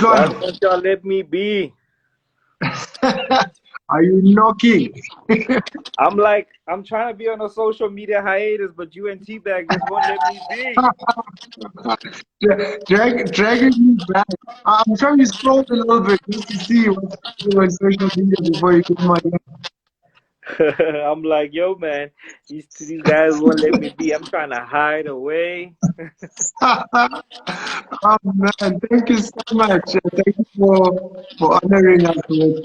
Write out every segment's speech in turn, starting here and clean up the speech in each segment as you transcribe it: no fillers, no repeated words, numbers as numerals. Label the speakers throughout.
Speaker 1: Why
Speaker 2: Kutlwano,
Speaker 1: don't y'all let me be?
Speaker 2: are you knocking?
Speaker 1: I'm trying to be on a social media hiatus, but you and T-Bag just won't let me be.
Speaker 2: Dragging me back. I'm trying to scroll a little bit just to see what's happening on social media before you get my
Speaker 1: I'm like, yo, man, these guys won't let me be. I'm trying to hide away.
Speaker 2: Oh man, thank you so much. Thank you for honoring us with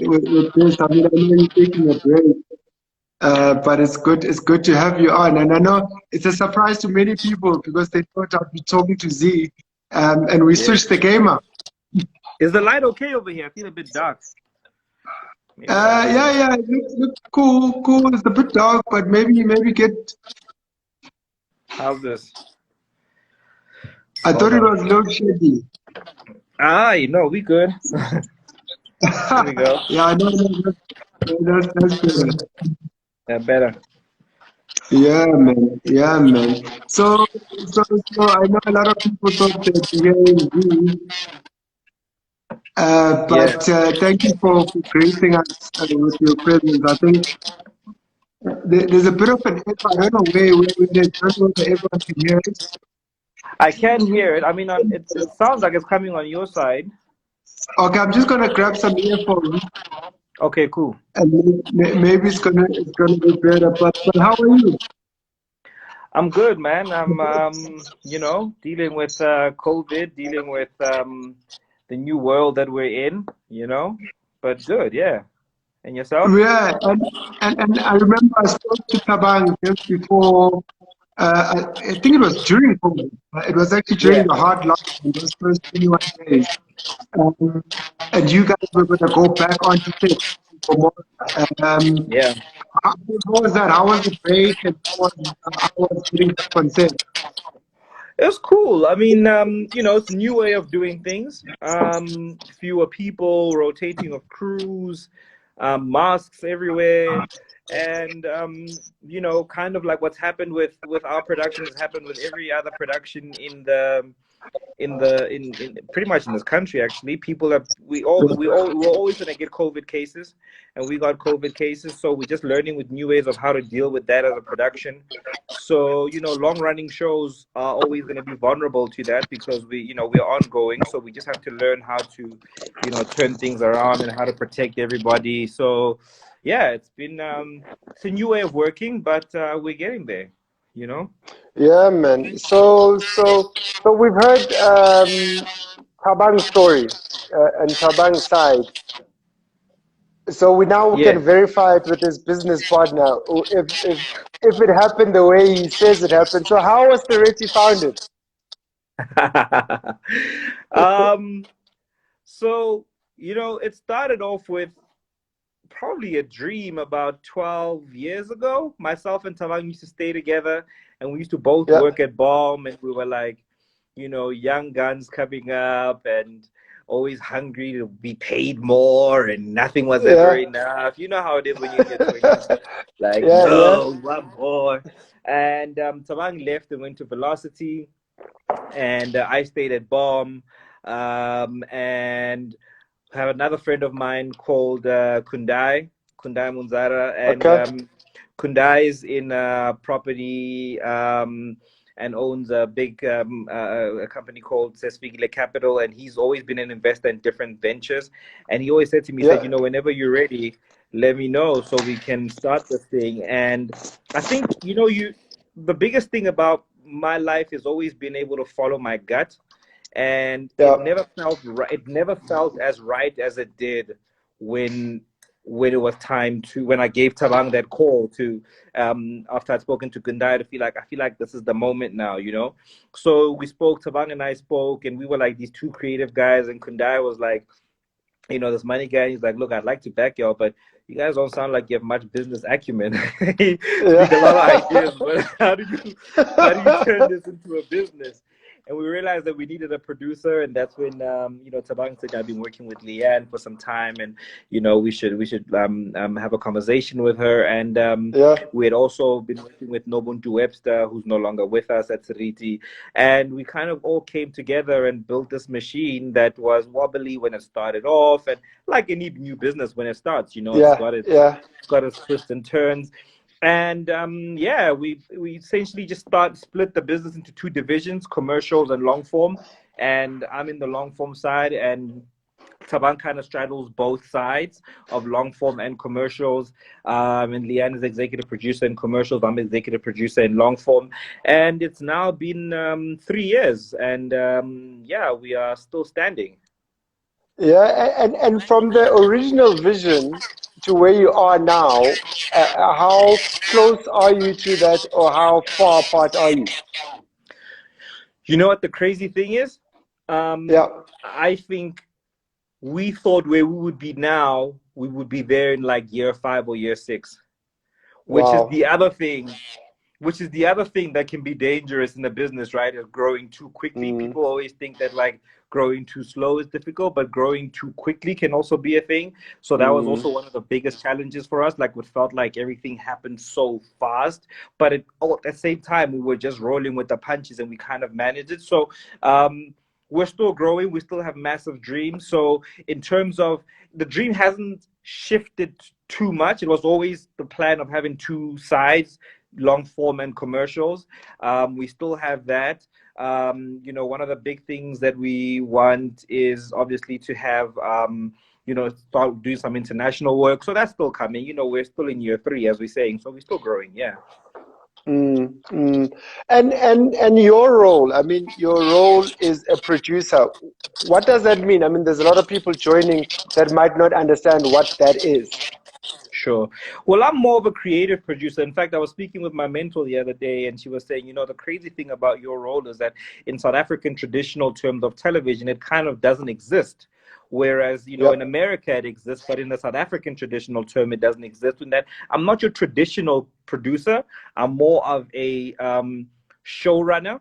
Speaker 2: this. I mean, I know you're taking a break, but it's good to have you on. And I know it's a surprise to many people because they thought I'd be talking to Z, and we
Speaker 1: Yeah.
Speaker 2: switched the game up.
Speaker 1: Is the light okay over here? I feel a bit dark. Maybe I don't
Speaker 2: Yeah,
Speaker 1: know.
Speaker 2: yeah, it looks cool. It's a bit dark, but maybe get.
Speaker 1: How's this?
Speaker 2: I thought
Speaker 1: Hold
Speaker 2: it
Speaker 1: on.
Speaker 2: was load shedding.
Speaker 1: You know, we good. Here we go.
Speaker 2: Yeah, I know. That's better.
Speaker 1: Yeah, better.
Speaker 2: Yeah, man. Yeah, man. So I know a lot of people thought that hearing you,
Speaker 1: Yeah.
Speaker 2: but thank you for gracing us with your presence. I think there's a bit of an echo. I don't know where it is. I don't know whether everyone can hear it.
Speaker 1: I can hear it. I mean, it sounds like it's coming on your side.
Speaker 2: Okay, I'm just gonna grab some earphones,
Speaker 1: Okay, cool.
Speaker 2: and maybe it's gonna be better. But how are you?
Speaker 1: I'm good, man. I'm dealing with COVID, dealing with the new world that we're in, but good, yeah. And yourself?
Speaker 2: Yeah, and I remember I spoke to Tabang just before. I think it was during COVID. It was actually during
Speaker 1: Yeah.
Speaker 2: the hard lockdown, those first 21 days. Um, and you guys were going to go back onto set for more. Um,
Speaker 1: Yeah.
Speaker 2: how was that? How was the break? And how was getting back on set?
Speaker 1: It was cool. I mean, it's a new way of doing things. Fewer people, rotating of crews, masks everywhere, and kind of like what's happened with our production has happened with every other production in pretty much in this country. Actually, people are we're always going to get COVID cases, and we got COVID cases, so we're just learning with new ways of how to deal with that as a production. So long running shows are always going to be vulnerable to that because we're ongoing, so we just have to learn how to turn things around and how to protect everybody. So yeah, it's a new way of working, but we're getting there.
Speaker 3: Yeah, man. So we've heard Tabang's story and Tabang's side. So we now
Speaker 1: Yeah.
Speaker 3: can verify it with his business partner if it happened the way he says it happened. So how was SERITI founded?
Speaker 1: um so it started off with probably a dream about 12 years ago. Myself and Tavang used to stay together, and we used to both
Speaker 3: Yeah,
Speaker 1: work at Bomb, and we were like, young guns coming up and always hungry to be paid more, and nothing was ever
Speaker 3: yeah,
Speaker 1: enough. You know how it is when you're in your 20s. Like,
Speaker 3: yeah, yeah.
Speaker 1: no, one more. And Tavang left and went to Velocity, and I stayed at Bomb. And have another friend of mine called Kundai Munzara, and
Speaker 3: Okay.
Speaker 1: Kundai is in property and owns a big a company called Sesfigile Capital, and he's always been an investor in different ventures. And he always said to me, he said,
Speaker 3: Yeah,
Speaker 1: whenever you're ready, let me know so we can start this thing. And I think the biggest thing about my life is always being able to follow my gut, and
Speaker 3: yeah,
Speaker 1: it never felt right. It never felt as right as it did when it was time to when I gave Tabang that call to after I'd spoken to Gundai to I feel like this is the moment now, So we spoke, Tabang and I spoke, and we were like these two creative guys, and Kundai was like, this money guy. He's like, look, I'd like to back y'all, but you guys don't sound like you have much business acumen. You speak a lot of
Speaker 3: yeah.
Speaker 1: ideas, but how do you turn this into a business? and we realized that we needed a producer, and that's when you know, Tabang said, I've been working with Leanne for some time, and you know, we should have a conversation with her. And
Speaker 3: Yeah.
Speaker 1: we had also been working with Nobuntu Webster, who's no longer with us at SERITI, and we kind of all came together and built this machine that was wobbly when it started off, and like any new business when it starts, you know,
Speaker 3: Yeah. Yeah.
Speaker 1: it's got its twists and turns. And yeah, we essentially just split the business into two divisions, commercials and long form. And I'm in the long form side, and Taban kind of straddles both sides of long form and commercials. And Leanne is executive producer in commercials. I'm executive producer in long form. And it's now been 3 years, and yeah, we are still standing.
Speaker 3: Yeah. And from the original vision to where you are now, how close are you to that, or how far apart are you?
Speaker 1: You know what the crazy thing is?
Speaker 3: Yeah.
Speaker 1: I think we thought where we would be now, we would be there in like year 5 or year 6, which is
Speaker 3: Wow.
Speaker 1: the other thing, that can be dangerous in the business, right? Is growing too quickly.
Speaker 3: Mm,
Speaker 1: People always think that like growing too slow is difficult, but growing too quickly can also be a thing. So that was
Speaker 3: mm,
Speaker 1: also one of the biggest challenges for us. Like, it felt like everything happened so fast, but at the same time, we were just rolling with the punches, and we kind of managed it. So we're still growing. We still have massive dreams. So in terms of, the dream hasn't shifted too much. It was always the plan of having two sides, long form and commercials. We still have that. You know, one of the big things that we want is obviously to have, you know, start doing some international work. So that's still coming. You know, we're still in year 3, as we're saying. So we're still growing. Yeah.
Speaker 3: mm. And your role, I mean, your role is a producer. What does that mean? I mean, there's a lot of people joining that might not understand what that is.
Speaker 1: Sure. Well, I'm more of a creative producer. In fact, I was speaking with my mentor the other day, and she was saying, you know, the crazy thing about your role is that in South African traditional terms of television, it kind of doesn't exist. Whereas, you know,
Speaker 3: Yep.
Speaker 1: in America it exists, but in the South African traditional term, it doesn't exist. In that, I'm not your traditional producer. I'm more of a showrunner,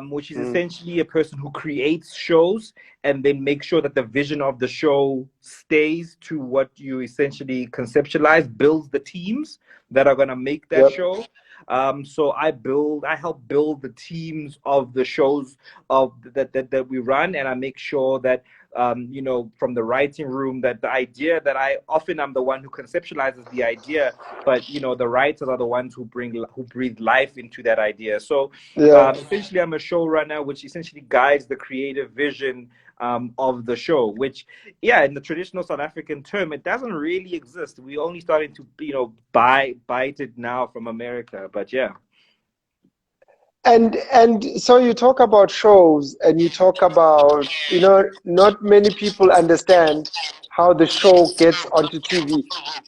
Speaker 1: which is
Speaker 3: Mm,
Speaker 1: essentially a person who creates shows and then make sure that the vision of the show stays to what you essentially conceptualize, builds the teams that are going to make that
Speaker 3: yep.
Speaker 1: show. So I help build the teams of the shows that we run, and I make sure that you know, from the writing room, that the idea that I'm the one who conceptualizes the idea, but you know, the writers are the ones who breathe life into that idea. So
Speaker 3: Yeah.
Speaker 1: essentially, I'm a showrunner, which essentially guides the creative vision of the show. Which, yeah, in the traditional South African term, it doesn't really exist. We're only starting to, you know, bite it now from America. But yeah.
Speaker 3: And so you talk about shows, and you talk about, you know, not many people understand how the show gets onto TV.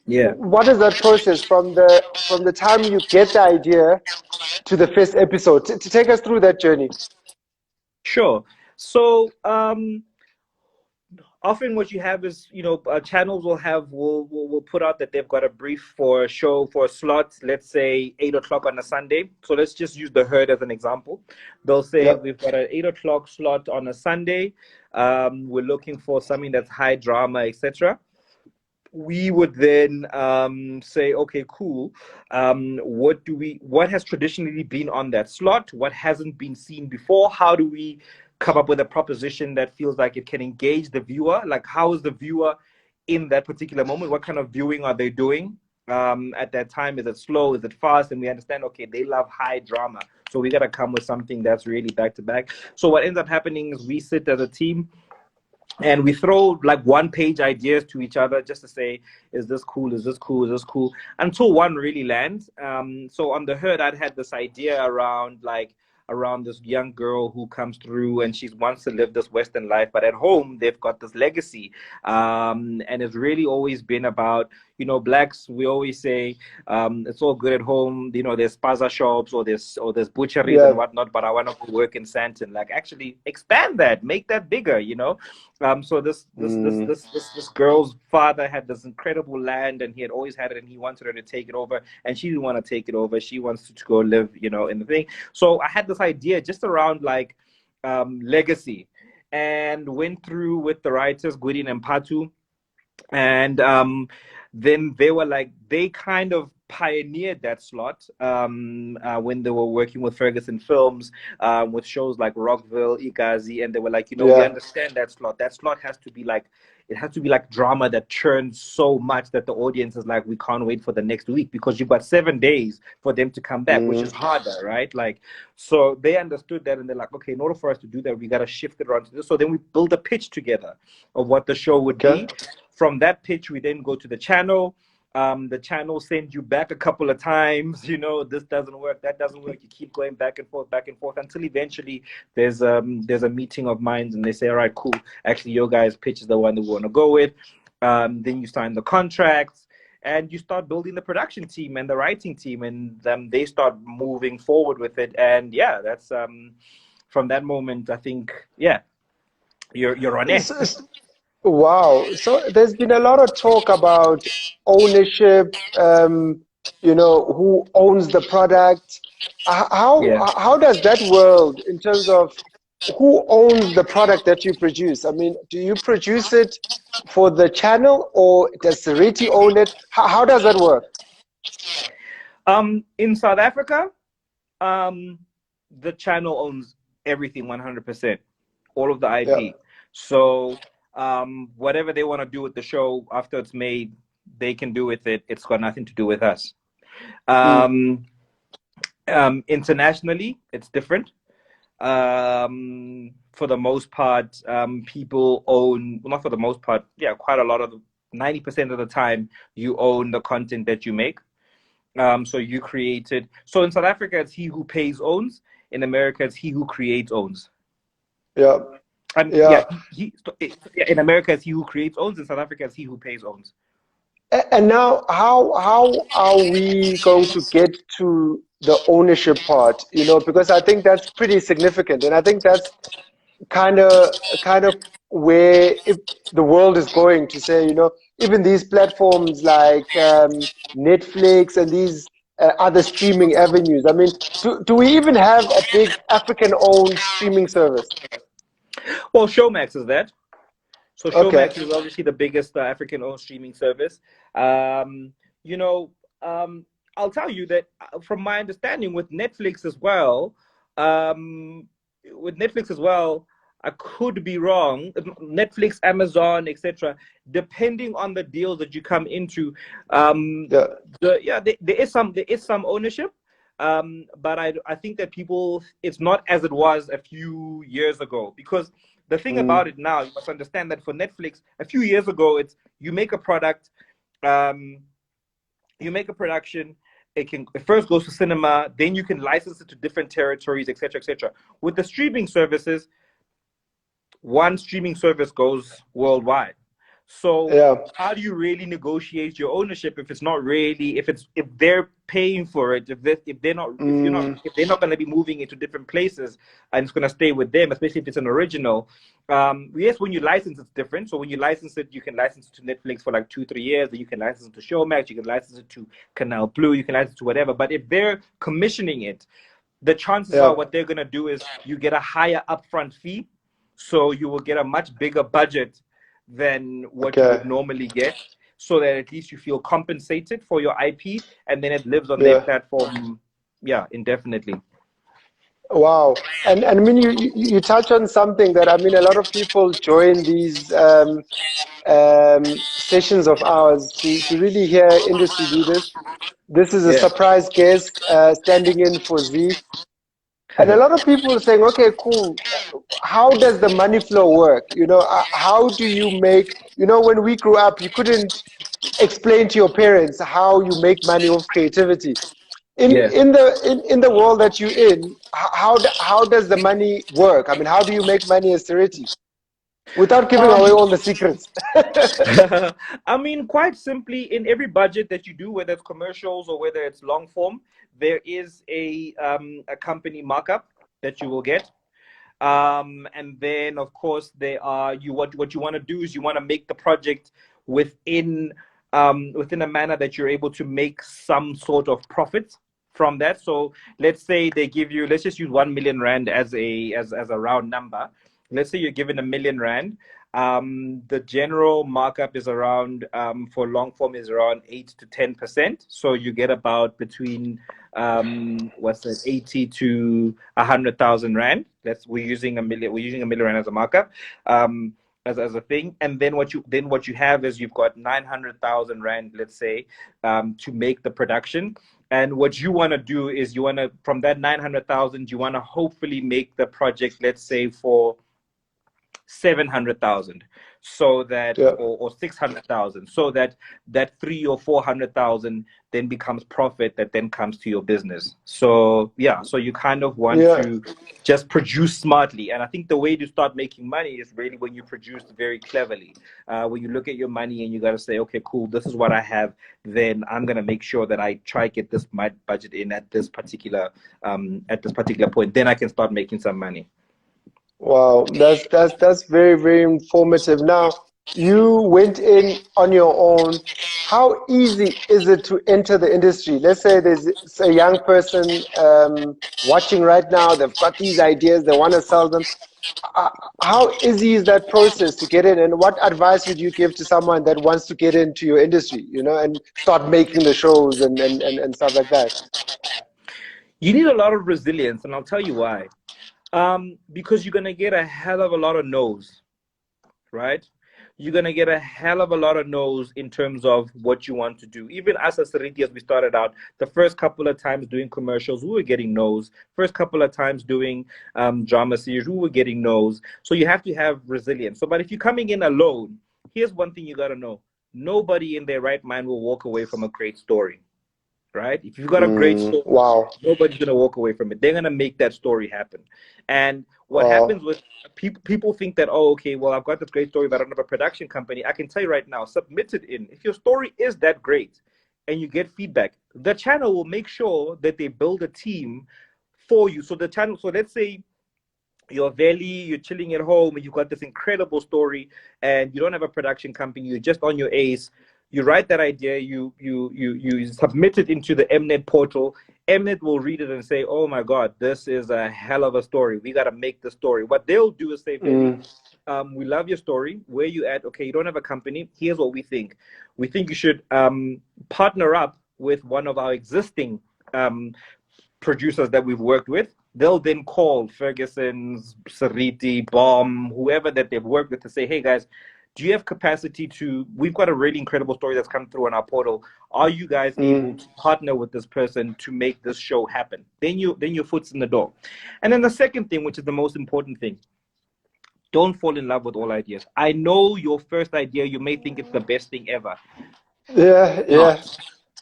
Speaker 1: Yeah.
Speaker 3: What is that process from the time you get the idea to the first episode? To take us through that journey.
Speaker 1: Sure. So often what you have is, you know, channels will put out that they've got a brief for a show, for a slot, let's say 8 o'clock on a Sunday. So let's just use The Herd as an example. They'll say,
Speaker 3: Yep.
Speaker 1: we've got an 8 o'clock slot on a Sunday. We're looking for something that's high drama, etc. We would then say, okay, cool. What has traditionally been on that slot? What hasn't been seen before? How do we come up with a proposition that feels like it can engage the viewer? Like, how is the viewer in that particular moment? What kind of viewing are they doing at that time? Is it slow? Is it fast? And we understand, okay, they love high drama. So we got to come with something that's really back to back. So what ends up happening is we sit as a team and we throw like one-page ideas to each other just to say, is this cool, is this cool, is this cool, until one really lands. So on The Herd, I'd had this idea around this young girl who comes through, and she wants to live this Western life, but at home they've got this legacy. And it's really always been about, you know, blacks, we always say, it's all good at home, you know, there's spaza shops, or there's butcheries and
Speaker 3: Yeah.
Speaker 1: whatnot, but I want to go work in Sandton. Like, actually expand that, make that bigger, you know. So
Speaker 3: Mm,
Speaker 1: this girl's father had this incredible land, and he had always had it, and he wanted her to take it over, and she didn't want to take it over. She wants to go live, you know, in the thing. So I had this idea just around like, legacy, and went through with the writers Gwydin and Patu, and then they were like, they kind of pioneered that slot when they were working with Ferguson Films, with shows like Rockville, Igazi, and they were like, you know, we understand that slot. That slot has to be like, it has to be like drama that churns so much that the audience is like, we can't wait for the next week, because you've got 7 days for them to come back, which is harder, right? Like, so they understood that, and they're like, okay, in order for us to do that, we got to shift it around to this. So then we build a pitch together of what the show would be. From that pitch, we then go to the channel. The channel sends you back a couple of times, you know, this doesn't work, that doesn't work. You keep going back and forth, until eventually there's a meeting of minds, and they say, all right, cool, actually your guys' pitch is the one that we want to go with. Then you sign the contracts, and you start building the production team and the writing team, and they start moving forward with it. And yeah, that's from that moment, I think, yeah, you're on it.
Speaker 3: Wow. So there's been a lot of talk about ownership, you know, who owns the product. How does that world, in terms of who owns the product that you produce? I mean, do you produce it for the channel, or does SERITI own it? How does that work?
Speaker 1: In South Africa, the channel owns everything 100%, all of the IP. So whatever they want to do with the show after it's made, they can do with it. It's got nothing to do with us. Internationally, it's different. For the most part, people own, well, not for the most part, yeah, quite a lot of 90% of the time, you own the content that you make. So you create it. So in South Africa, it's he who pays owns. In America, it's he who creates owns.
Speaker 3: Yeah.
Speaker 1: In America, it's he who creates owns. In South Africa, it's he who pays owns.
Speaker 3: And now, how are we going to get to the ownership part? You know, because I think that's pretty significant, and I think that's kind of where the world is going to say, you know, even these platforms like Netflix and these other streaming avenues. I mean, do we even have a big African-owned streaming service?
Speaker 1: Well, Showmax is that. So Showmax is obviously the biggest African-owned streaming service. You know, I'll tell you that from my understanding with Netflix as well, I could be wrong. Netflix, Amazon, etc. Depending on the deals that you come into, there is some ownership. But I think that it's not as it was a few years ago, because the thing about it now, you must understand that for Netflix, a few years ago, it's you make a product, you make a production, it first goes to cinema, then you can license it to different territories, etc., etc. With the streaming services, one streaming service goes worldwide. So how do you really negotiate your ownership if it's not really, if they're paying for it, if they're not going to be moving into different places and it's going to stay with them, especially if it's an original. Yes, when you license, it's different. So when you license it, you can license it to Netflix for like 2-3 years. Then you can license it to Showmax. You can license it to Canal Blue. You can license it to whatever. But if they're commissioning it, the chances are what they're going to do is you get a higher upfront fee. So you will get a much bigger budget than what you would normally get, so that at least you feel compensated for your IP, and then it lives on their platform, indefinitely.
Speaker 3: Wow. And I mean, you touch on something that, I mean, a lot of people join these sessions of ours to really hear industry leaders. This is a surprise guest standing in for Z. And a lot of people are saying, okay, cool. How does the money flow work? You know, how do you make, you know, when we grew up, you couldn't explain to your parents how you make money with creativity. In the world that you're in, how does the money work? I mean, how do you make money as SERITI without giving away all the secrets?
Speaker 1: I mean, quite simply, in every budget that you do, whether it's commercials or whether it's long form, there is a company markup that you will get. And then, of course, there are what you want to do is you want to make the project within a manner that you're able to make some sort of profit from that. So let's say they give you, let's just use 1 million rand as a round number. Let's say you're given a million rand. The general markup is around, for long form, is around 8 to 10%. So you get about between, what's that, 80 to 100,000 rand. We're using a million rand as a markup, as a thing. And then what you have is you've got 900,000 rand, let's say, to make the production. And what you want to do is from that 900,000, you want to hopefully make the project, let's say, for 700,000, so that, or 600,000, so that 300,000 or 400,000 then becomes profit that then comes to your business. So yeah, so you kind of want to just produce smartly. And I think the way to start making money is really when you produce very cleverly. When you look at your money and you got to say, okay, cool, this is what I have, then I'm going to make sure that I try to get this my budget in at this particular point. Then I can start making some money.
Speaker 3: Wow, that's very, very informative. Now, you went in on your own. How easy is it to enter the industry? Let's say there's a young person watching right now. They've got these ideas. They want to sell them. How easy is that process to get in? And what advice would you give to someone that wants to get into your industry, and start making the shows and stuff like that?
Speaker 1: You need a lot of resilience, and I'll tell you why. Because you're going to get a hell of a lot of no's, right? You're going to get a hell of a lot of no's in terms of what you want to do. Even us as SERITI, as we started out, the first couple of times doing commercials, we were getting no's. First couple of times doing drama series, we were getting no's. So you have to have resilience. But if you're coming in alone, here's one thing you got to know. Nobody in their right mind will walk away from a great story. Right? If you've got a great story, nobody's going to walk away from it. They're going to make that story happen. And what happens with people think that, oh, okay, well, I've got this great story, but I don't have a production company. I can tell you right now, submit it in. If your story is that great and you get feedback, the channel will make sure that they build a team for you. So let's say you're chilling at home and you've got this incredible story and you don't have a production company, you're just on your ace. You write that idea, you submit it into the Mnet portal. Mnet will read it and say, oh my God, this is a hell of a story. We got to make the story. What they'll do is say, we love your story. Where you at? Okay, you don't have a company. Here's what we think. We think you should partner up with one of our existing producers that we've worked with. They'll then call Ferguson's, Sariti, Bomb, whoever that they've worked with to say, hey guys, do you have capacity we've got a really incredible story that's come through on our portal. Are you guys able to partner with this person to make this show happen? Then your foot's in the door. And then the second thing, which is the most important thing, don't fall in love with all ideas. I know your first idea, you may think it's the best thing ever.
Speaker 3: Yeah.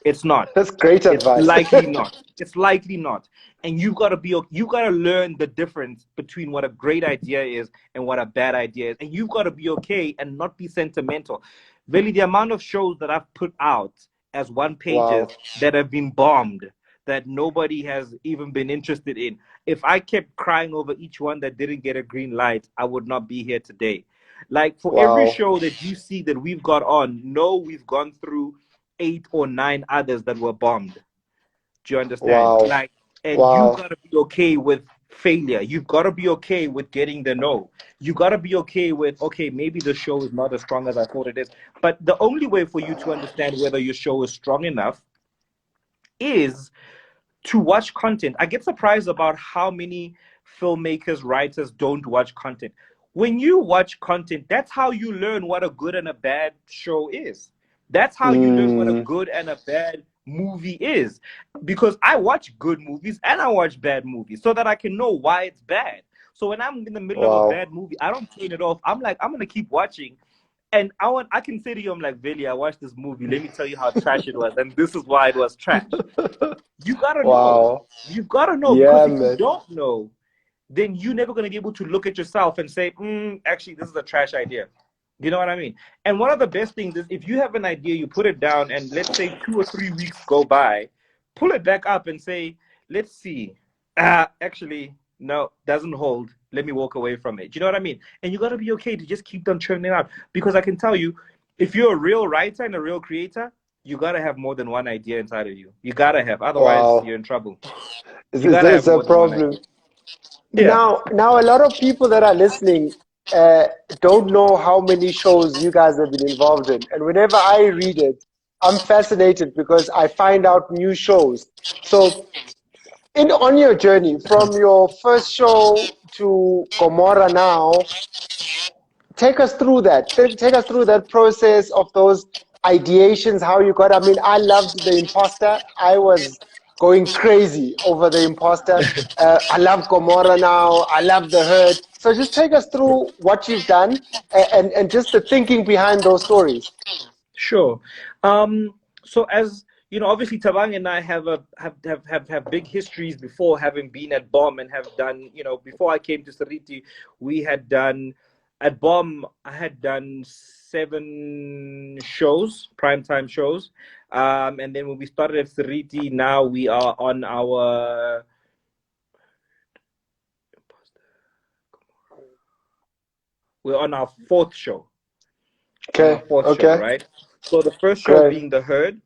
Speaker 1: It's not.
Speaker 3: That's great advice.
Speaker 1: It's likely not. It's likely not. And you gotta learn the difference between what a great idea is and what a bad idea is. And you've got to be okay and not be sentimental. Really, the amount of shows that I've put out as one pages that have been bombed, that nobody has even been interested in. If I kept crying over each one that didn't get a green light, I would not be here today. Like for every show that you see that we've got on, we've gone through 8 or 9 others that were bombed. Do you understand? You've got to be okay with failure. You've got to be okay with getting the no. You got to be okay with, okay, maybe the show is not as strong as I thought it is. But the only way for you to understand whether your show is strong enough is to watch content. I get surprised about how many filmmakers, writers don't watch content. When you watch content, that's how you learn what a good and a bad show is. That's how you learn what a good and a bad movie is. Because I watch good movies and I watch bad movies so that I can know why it's bad. So when I'm in the middle of a bad movie, I don't turn it off. I'm like, I'm going to keep watching. And I can say to you, I'm like, Veli, I watched this movie. Let me tell you how trash it was. And this is why it was trash. You got to know. You've got to know. Because if you don't know, then you're never going to be able to look at yourself and say, actually, this is a trash idea. You know what I mean? And one of the best things is if you have an idea, you put it down and let's say 2 or 3 weeks go by, pull it back up and say, let's see. Actually, no, doesn't hold. Let me walk away from it. Do you know what I mean? And you got to be okay to just keep on churning it out. Because I can tell you, if you're a real writer and a real creator, you gotta have more than one idea inside of you. You gotta have, otherwise you're
Speaker 3: Wow.
Speaker 1: in trouble.
Speaker 3: It's,
Speaker 1: You
Speaker 3: it's,
Speaker 1: gotta have
Speaker 3: it's a
Speaker 1: more than one
Speaker 3: problem.
Speaker 1: idea. Yeah.
Speaker 3: Now, a lot of people that are listening uh, don't know how many shows you guys have been involved in. And whenever I read it, I'm fascinated because I find out new shows. So, on your journey from your first show to Gomorrah now, take us through that. Take us through that process of those ideations, how you got. I mean, I loved The Imposter. I was going crazy over The Imposter. I love Gomorrah now. I love The Herd. So just take us through what you've done and just the thinking behind those stories.
Speaker 1: Sure. So as you know, obviously Tabang and I have big histories before, having been at BOM and have done, before I came to Sariti, we had done at BOM, I had done 7 shows, primetime shows. And then when we started at Sariti, now we're on our fourth show. On our
Speaker 3: Okay.
Speaker 1: fourth show,
Speaker 3: Okay.
Speaker 1: right? So the first show
Speaker 3: Great.
Speaker 1: being The Herd,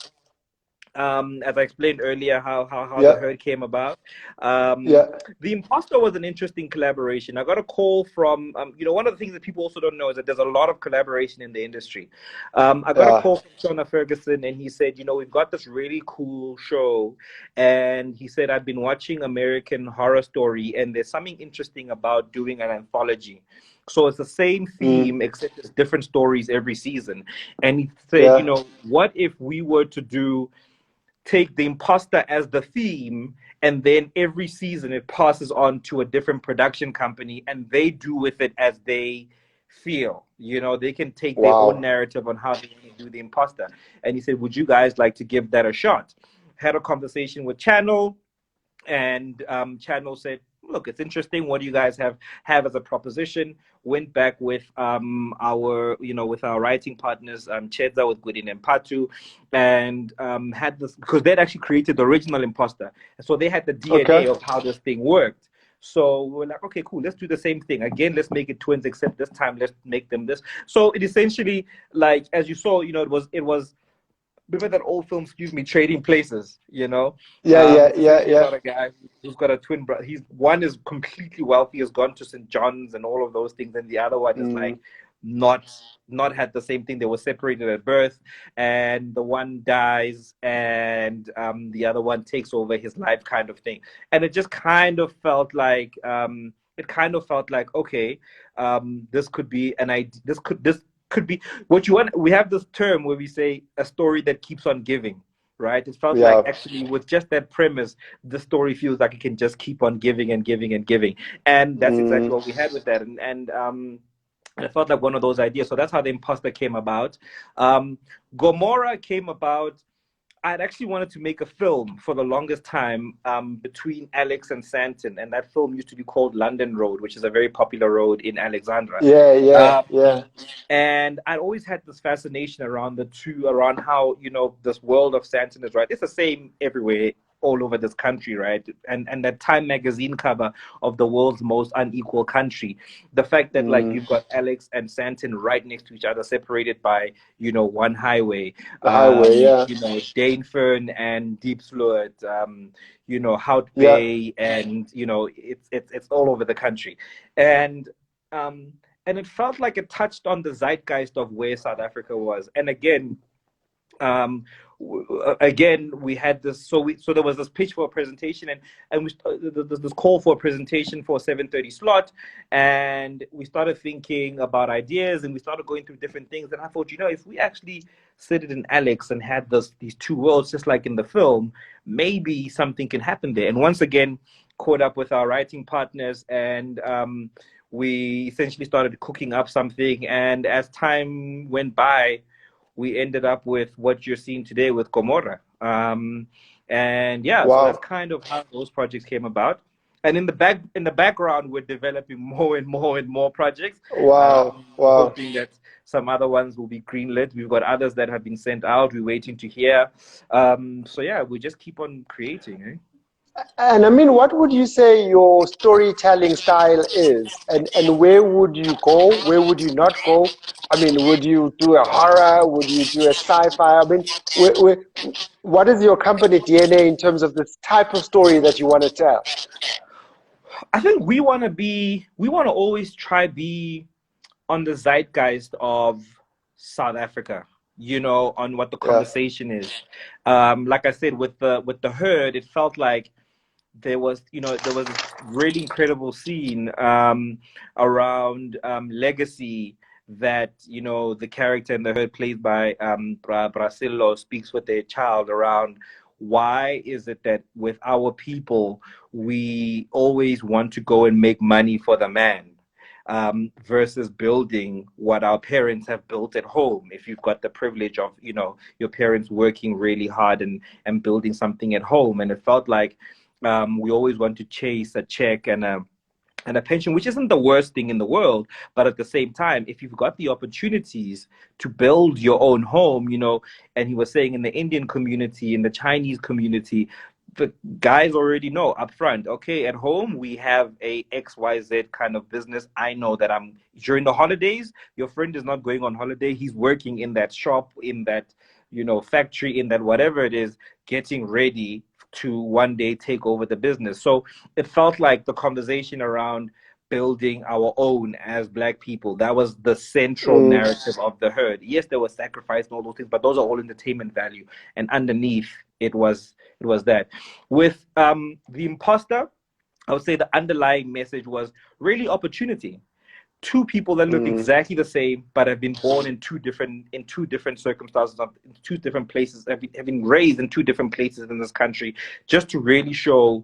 Speaker 1: as I explained earlier, how The
Speaker 3: Yeah.
Speaker 1: Herd came about.
Speaker 3: Yeah.
Speaker 1: The Imposter was an interesting collaboration. I got a call from, one of the things that people also don't know is that there's a lot of collaboration in the industry. I got a
Speaker 3: Yeah.
Speaker 1: call from Shona Ferguson, and he said, we've got this really cool show. And he said, I've been watching American Horror Story, and there's something interesting about doing an anthology. So it's the same theme, except it's different stories every season. And he said,
Speaker 3: Yeah.
Speaker 1: what if we were to take the imposter as the theme, and then every season it passes on to a different production company and they do with it as they feel. They can take their own
Speaker 3: Wow.
Speaker 1: narrative on how they want to do the imposter. And he said, would you guys like to give that a shot? Had a conversation with Channel, and Channel said, look, it's interesting. What do you guys have as a proposition? Went back with with our writing partners, Chedza with Gudin and Patu, and had this, because they'd actually created the original imposter, so they had the DNA
Speaker 3: Okay.
Speaker 1: of how this thing worked. So we're like, okay, cool, let's do the same thing again. Let's make it twins, except this time let's make them this. So it essentially, like, as you saw, it was remember that old film, excuse me, Trading Places,
Speaker 3: Yeah. Yeah.
Speaker 1: it's
Speaker 3: Yeah.
Speaker 1: essentially
Speaker 3: Yeah.
Speaker 1: about a guy who's got a twin brother. One is completely wealthy, has gone to St. John's and all of those things, and the other one is like not had the same thing. They were separated at birth, and the one dies, and the other one takes over his life, kind of thing. And it just kind of felt like okay, this could be an idea. This could be what you want. We have this term where we say a story that keeps on giving, right? It felt like
Speaker 3: Yeah.
Speaker 1: actually with just that premise, the story feels like it can just keep on giving and giving and giving. And that's exactly what we had with that. And it felt like one of those ideas. So that's how the imposter came about. Gomorrah came about. I'd actually wanted to make a film for the longest time, between Alex and Santon, and that film used to be called London Road, which is a very popular road in Alexandra.
Speaker 3: Yeah. Yeah.
Speaker 1: Um,
Speaker 3: Yeah.
Speaker 1: and I'd always had this fascination around the two, around how, this world of Santon is, right? It's the same everywhere, all over this country, right? And that Time magazine cover of the world's most unequal country. The fact that, like, you've got Alex and Santon right next to each other, separated by, one highway.
Speaker 3: The highway. Yeah.
Speaker 1: Danefern and Deep Fluid, Hout
Speaker 3: Yeah.
Speaker 1: Bay, and, it's all over the country. And, and it felt like it touched on the zeitgeist of where South Africa was. And again, we had this. So there was this pitch for a presentation, and this call for a presentation for a 7:30 slot, and we started thinking about ideas, and we started going through different things. And I thought, if we actually sit it in Alex and had these two worlds, just like in the film, maybe something can happen there. And once again, caught up with our writing partners, and we essentially started cooking up something. And as time went by, we ended up with what you're seeing today with Gomorrah. And yeah, so that's
Speaker 3: Wow.
Speaker 1: kind of how those projects came about. And in the background, we're developing more and more and more projects.
Speaker 3: Wow. Wow.
Speaker 1: Hoping that some other ones will be greenlit. We've got others that have been sent out. We're waiting to hear. So yeah, we just keep on creating.
Speaker 3: And I mean, what would you say your storytelling style is? And where would you go? Where would you not go? I mean, would you do a horror? Would you do a sci-fi? I mean, what is your company DNA in terms of this type of story that you want to tell?
Speaker 1: I think we want to always try be on the zeitgeist of South Africa, on what the
Speaker 3: Yeah.
Speaker 1: conversation is. Like I said, with the herd, it felt like there was a really incredible scene around legacy that the character in the herd played by Brasilo speaks with their child around why is it that with our people we always want to go and make money for the man, versus building what our parents have built at home. If you've got the privilege of your parents working really hard and building something at home, and it felt like we always want to chase a check and a pension, which isn't the worst thing in the world. But at the same time, if you've got the opportunities to build your own home, and he was saying in the Indian community, in the Chinese community, the guys already know up front, okay, at home we have a XYZ kind of business. I know that during the holidays, your friend is not going on holiday. He's working in that shop, in that, factory, in that whatever it is, getting ready to one day take over the business. So it felt like the conversation around building our own as Black people, that was the central narrative of the herd. Yes, there was sacrifice and all those things, but those are all entertainment value. And underneath it was that. With the imposter, I would say the underlying message was really opportunity. Two people that look exactly the same but have been born in two different circumstances, in two different places, have been raised in two different places in this country, just to really show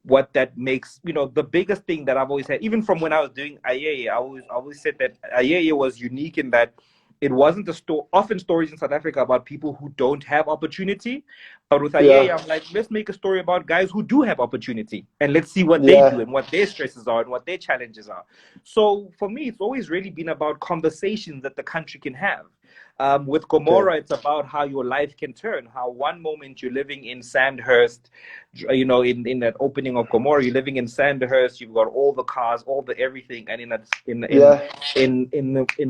Speaker 1: what that makes. The biggest thing that I've always had, even from when I was doing Ayeye, I always said that Ayeye was unique in that it wasn't often stories in South Africa about people who don't have opportunity. But with Ayeye, I'm like, let's make a story about guys who do have opportunity, and let's see what they do and what their stresses are and what their challenges are. So for me, it's always really been about conversations that the country can have. With Gomorrah, it's about how your life can turn, how one moment you're living in Sandhurst, in that opening of Gomorrah, you're living in Sandhurst, you've got all the cars, all the everything, and in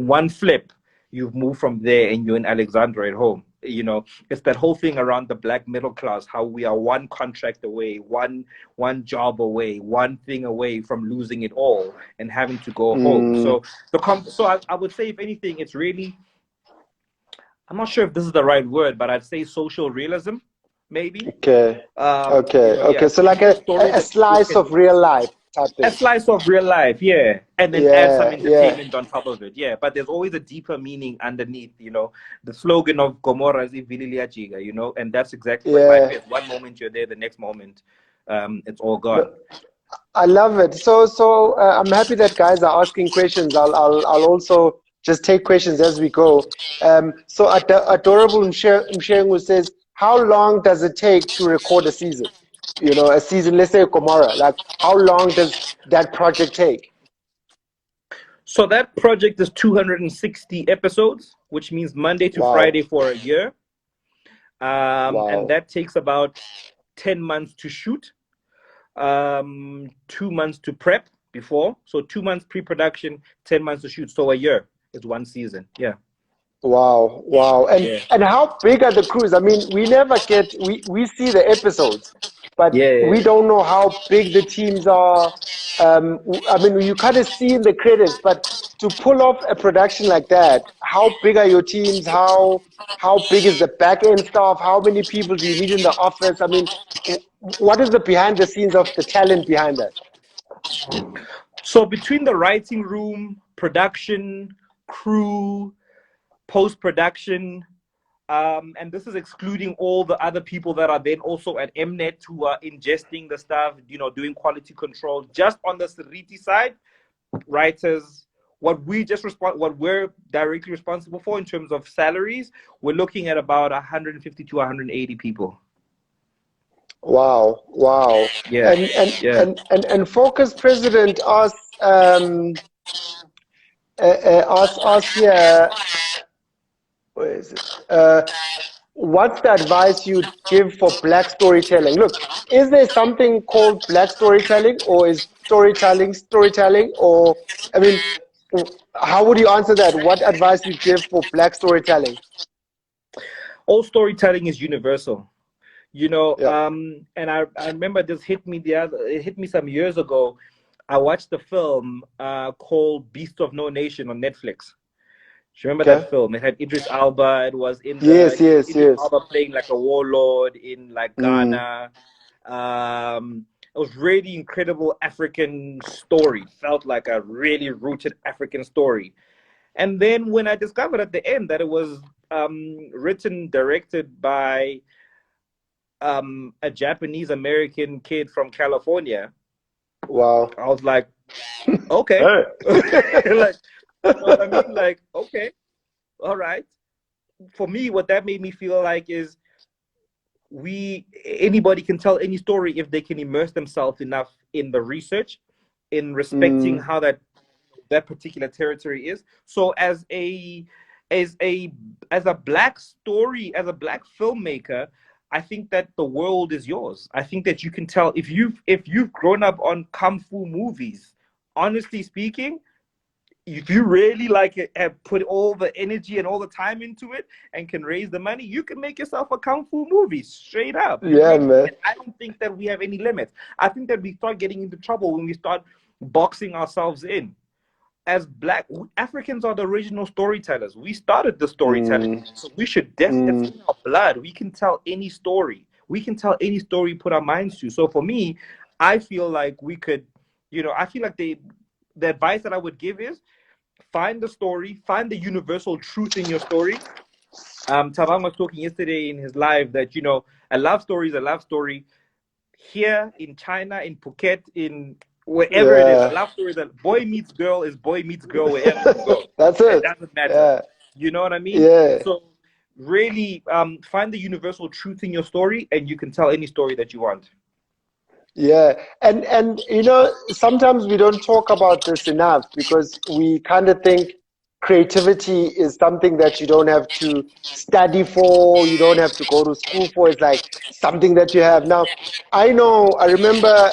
Speaker 1: one flip, you've moved from there and you're in Alexandra at home. It's that whole thing around the Black middle class, how we are one contract away, one job away, one thing away from losing it all and having to go home. So I would say, if anything, it's really, I'm not sure if this is the right word, but I'd say social realism, maybe.
Speaker 3: Okay. So like a slice of real life type thing.
Speaker 1: A slice of real life, yeah. And then add some entertainment on top of it, yeah. But there's always a deeper meaning underneath, The slogan of Gomorrah is Ivililia Jiga, and that's exactly what life is. One moment you're there, the next moment, it's all gone.
Speaker 3: I love it. So I'm happy that guys are asking questions. I'll also just take questions as we go. So Adorable Mshengu says, how long does it take to record a season? A season, let's say Gomorrah. Like, how long does that project take?
Speaker 1: So that project is 260 episodes, which means Monday to Friday for a year. And that takes about 10 months to shoot, 2 months to prep before. So 2 months pre-production, 10 months to shoot. So a year is one season. Yeah.
Speaker 3: Wow. And how big are the crews? I mean, we never we see the episodes, but we don't know how big the teams are. I mean, you kind of see in the credits, but to pull off a production like that, how big are your teams? How big is the back end staff? How many people do you need in the office? I mean, what is the behind the scenes of the talent behind that?
Speaker 1: So between the writing room, production, crew, post-production, and this is excluding all the other people that are then also at Mnet who are ingesting the stuff, doing quality control. Just on the SERITI side, writers, what we're directly responsible for in terms of salaries, we're looking at about 150 to 180 people.
Speaker 3: Wow.
Speaker 1: Yeah.
Speaker 3: And Focus President asked here, where is it? what's the advice you'd give for Black storytelling? Look, is there something called Black storytelling, or is storytelling, or, I mean, how would you answer that? What advice you'd give for Black storytelling?
Speaker 1: All storytelling is universal.
Speaker 3: Yeah.
Speaker 1: And I remember this it hit me some years ago. I watched a film called Beast of No Nation on Netflix. Do you remember
Speaker 3: Okay.
Speaker 1: that film? It had Idris Elba. It was
Speaker 3: Yes, yes,
Speaker 1: Idris
Speaker 3: yes.
Speaker 1: Elba playing like a warlord in like
Speaker 3: Mm,
Speaker 1: Ghana. It was really incredible African story. Felt like a really rooted African story. And then when I discovered at the end that it was written, directed by a Japanese American kid from California,
Speaker 3: wow.
Speaker 1: I was like, okay.
Speaker 3: Hey.
Speaker 1: Like, you know what I mean? Like, okay, all right. For me, what that made me feel like is anybody can tell any story if they can immerse themselves enough in the research, in respecting
Speaker 3: Mm,
Speaker 1: how that particular territory is. So as a as a black story, as a black filmmaker, I think that the world is yours. I think that you can tell if you've grown up on kung fu movies. Honestly speaking, if you really like it and put all the energy and all the time into it and can raise the money, you can make yourself a kung fu movie straight up.
Speaker 3: yeah, man.
Speaker 1: And I don't think that we have any limits. I think that we start getting into trouble when we start boxing ourselves in. As black Africans are the original storytellers. We started the storytelling,
Speaker 3: Mm,
Speaker 1: so we should that's
Speaker 3: mm,
Speaker 1: in our blood. We can tell any story. We can tell any story, put our minds to. So for me, I feel like we could, I feel like the advice that I would give is find the story, find the universal truth in your story. Tabang was talking yesterday in his live that a love story is a love story. Here in China, in Phuket, in wherever it is, a
Speaker 3: yeah.
Speaker 1: love story is that boy meets girl is boy meets girl wherever you go.
Speaker 3: That's
Speaker 1: It
Speaker 3: it.
Speaker 1: doesn't matter.
Speaker 3: Yeah.
Speaker 1: You know what I mean?
Speaker 3: Yeah.
Speaker 1: So really find the universal truth in your story, and you can tell any story that you want.
Speaker 3: Yeah, and sometimes we don't talk about this enough because we kind of think creativity is something that you don't have to study for, you don't have to go to school for. It's like something that you have. Now, I remember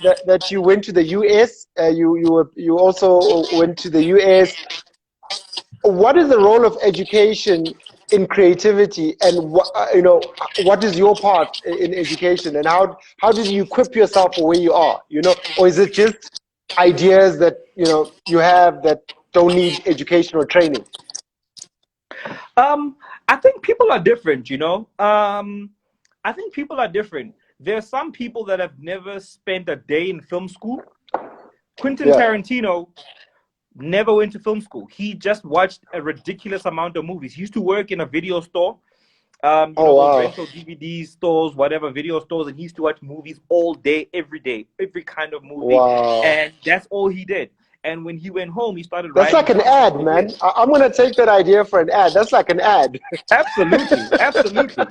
Speaker 3: that you went to the US. You also went to the US. What is the role of education in creativity, and what is your part in education, and how did you equip yourself for where you are, or is it just ideas that you have that don't need education or training?
Speaker 1: Um, I think people are different. I think people are different. There are some people that have never spent a day in film school. Quentin
Speaker 3: Yeah.
Speaker 1: Tarantino never went to film school. He just watched a ridiculous amount of movies. He used to work in a video store,
Speaker 3: Oh,
Speaker 1: those
Speaker 3: wow.
Speaker 1: rental DVD stores, whatever video stores, and he used to watch movies all day, every kind of movie,
Speaker 3: Wow.
Speaker 1: and that's all he did. And when he went home, he started
Speaker 3: That's
Speaker 1: writing
Speaker 3: like an
Speaker 1: down his
Speaker 3: ad, man.
Speaker 1: ideas.
Speaker 3: I'm gonna take that idea for an ad. That's like an ad.
Speaker 1: Absolutely, absolutely.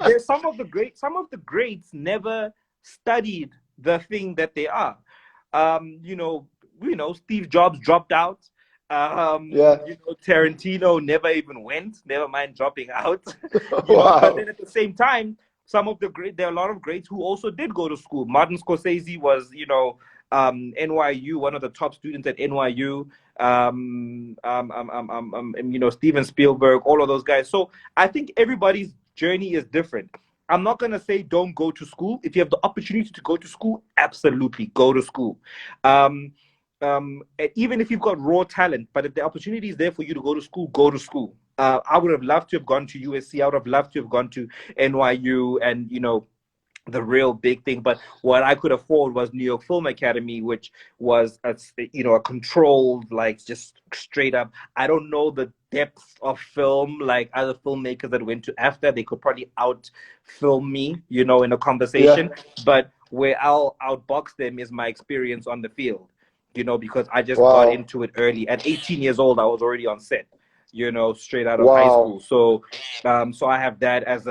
Speaker 1: There's some of the greats never studied the thing that they are. Steve Jobs dropped out.
Speaker 3: Yeah.
Speaker 1: Tarantino never even went. Never mind dropping out. But
Speaker 3: Wow.
Speaker 1: then at the same time, there are a lot of greats who also did go to school. Martin Scorsese was, NYU, one of the top students at NYU. Steven Spielberg, all of those guys. So I think everybody's journey is different. I'm not gonna say don't go to school. If you have the opportunity to go to school, absolutely go to school. Um, Even if you've got raw talent, but if the opportunity is there for you to go to school, go to school. I would have loved to have gone to USC. I would have loved to have gone to NYU, and the real big thing. But what I could afford was New York Film Academy, which was a controlled, like, just straight up. I don't know the depth of film like other filmmakers that went to after. They could probably out film me, in a
Speaker 3: Yeah.
Speaker 1: conversation. But where I'll outbox them is my experience on the field. Because I just got
Speaker 3: Wow.
Speaker 1: into it early. At 18 years old, I was already on set. Straight out of high
Speaker 3: Wow.
Speaker 1: school. So I have that as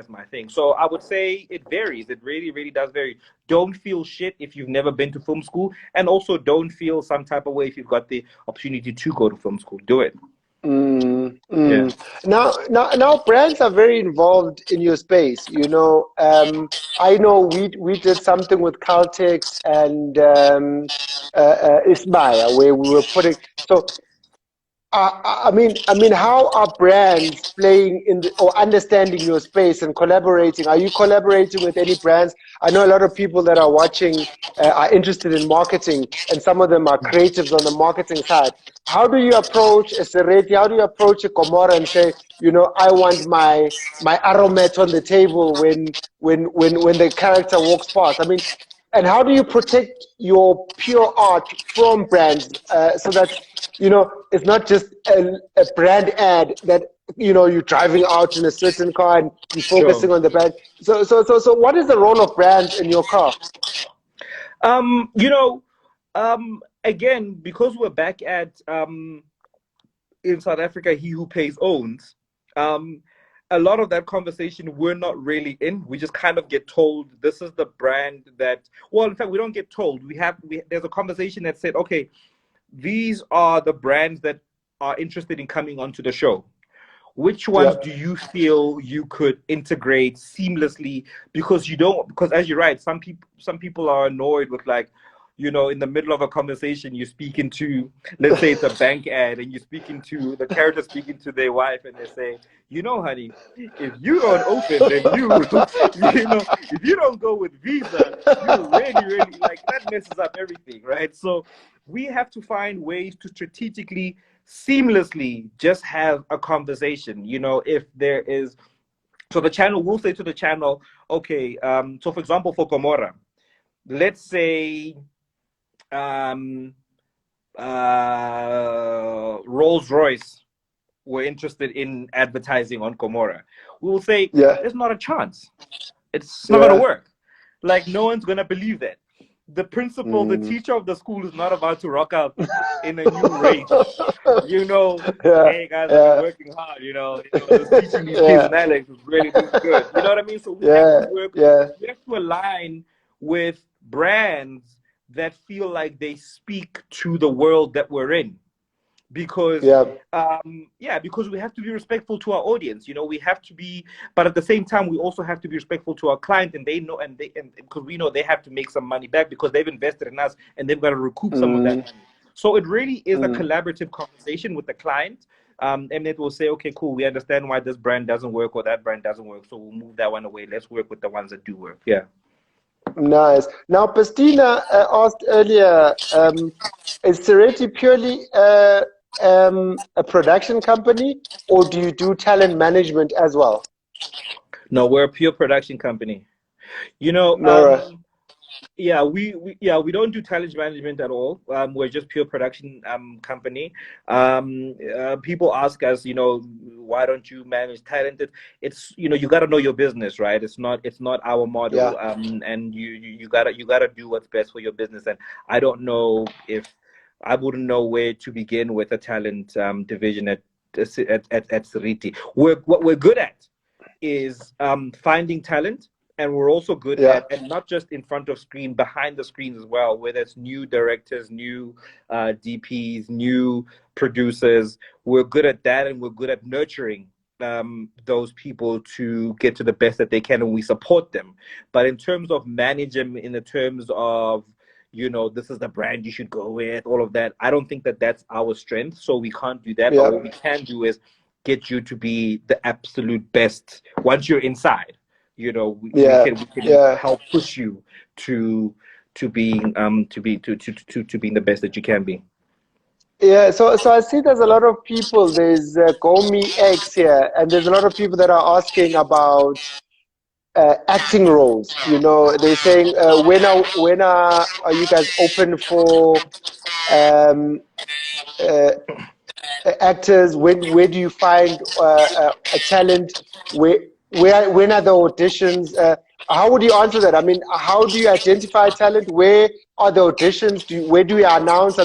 Speaker 1: my thing. So I would say it varies. It really, really does vary. Don't feel shit if you've never been to film school, and also don't feel some type of way if you've got the opportunity to go to film school. Do it. Yeah.
Speaker 3: Now, brands are very involved in your space. I know we did something with Caltex and Ismaya where we were putting. So how are brands playing or understanding your space and collaborating? Are you collaborating with any brands? I know a lot of people that are watching are interested in marketing, and some of them are creatives on the marketing side. How do you approach a SERITI? How do you approach a Gomorrah and say, I want my aromat on the table when the character walks past? And how do you protect your pure art from brands so that it's not just a brand ad that you're driving out in a certain car and you're
Speaker 1: Sure.
Speaker 3: focusing on the brand. So what is the role of brands in your car?
Speaker 1: You know, again, because we're back at in South Africa, he who pays owns. Um, a lot of that conversation we're not really in. We just kind of get told this is the brand that. Well, in fact, we don't get told. There's a conversation that said, okay, these are the brands that are interested in coming onto the show. Which ones
Speaker 3: Yeah.
Speaker 1: do you feel you could integrate seamlessly? Because as you're right, some people are annoyed with, like, in the middle of a conversation, you're speaking to, let's say it's a bank ad, and you're speaking to the character speaking to their wife, and they say, honey, if you don't open, then if you don't go with Visa, you really, really, like, that messes up everything, right? So we have to find ways to strategically seamlessly just have a conversation. If there is, so the channel will say to the channel, okay, so for example, for Gomorrah, let's say Rolls Royce were interested in advertising on Gomorrah. We will say,
Speaker 3: Yeah.
Speaker 1: there's not a chance. It's not going to
Speaker 3: Yeah.
Speaker 1: work. Like, no one's going to believe that. The principal, the teacher of the school is not about to rock out in a new range.
Speaker 3: Yeah.
Speaker 1: Hey guys, I've been
Speaker 3: Yeah.
Speaker 1: working hard, just teaching these kids
Speaker 3: Yeah.
Speaker 1: in Alex is really doing good. You know what I mean? So
Speaker 3: Yeah. Yeah.
Speaker 1: we have to align with brands that feel like they speak to the world that we're in. Because
Speaker 3: Yeah.
Speaker 1: because we have to be respectful to our audience. We have to be, but at the same time, we also have to be respectful to our client, and they know, and because we know they have to make some money back because they've invested in us and they've got to recoup some of that money. So it really is a collaborative conversation with the client. And it will say, okay, cool, we understand why this brand doesn't work or that brand doesn't work, so we'll move that one away. Let's work with the ones that do work. Yeah.
Speaker 3: Nice. Now, Pastina asked earlier, is SERITI purely a production company, or do you do talent management as well?
Speaker 1: No, we're a pure production company. You know,
Speaker 3: Nora.
Speaker 1: yeah, we don't do talent management at all. We're just pure production company. People ask us, why don't you manage talent? It's you got to know your business, right? It's not our model.
Speaker 3: Yeah.
Speaker 1: And you gotta do what's best for your business. And I don't know if I wouldn't know where to begin with a talent division at SERITI. What we're good at is finding talent, and we're also good
Speaker 3: Yeah.
Speaker 1: at, and not just in front of screen, behind the screens as well, whether it's new directors, new DPs, new producers. We're good at that, and we're good at nurturing those people to get to the best that they can, and we support them. But in terms of managing, in the terms of this is the brand you should go with, all of that, I don't think that that's our strength, so we can't do that.
Speaker 3: Yeah.
Speaker 1: But what we can do is get you to be the absolute best once you're inside. We can help push you to being being the best that you can be.
Speaker 3: Yeah, so I see there's a lot of people. There's Gomi X here, and there's a lot of people that are asking about acting roles. They're saying when are you guys open for um, uh, actors? Where do you find a talent? When are the auditions? How would you answer that? How do you identify talent? Where are the auditions? Where do you announce?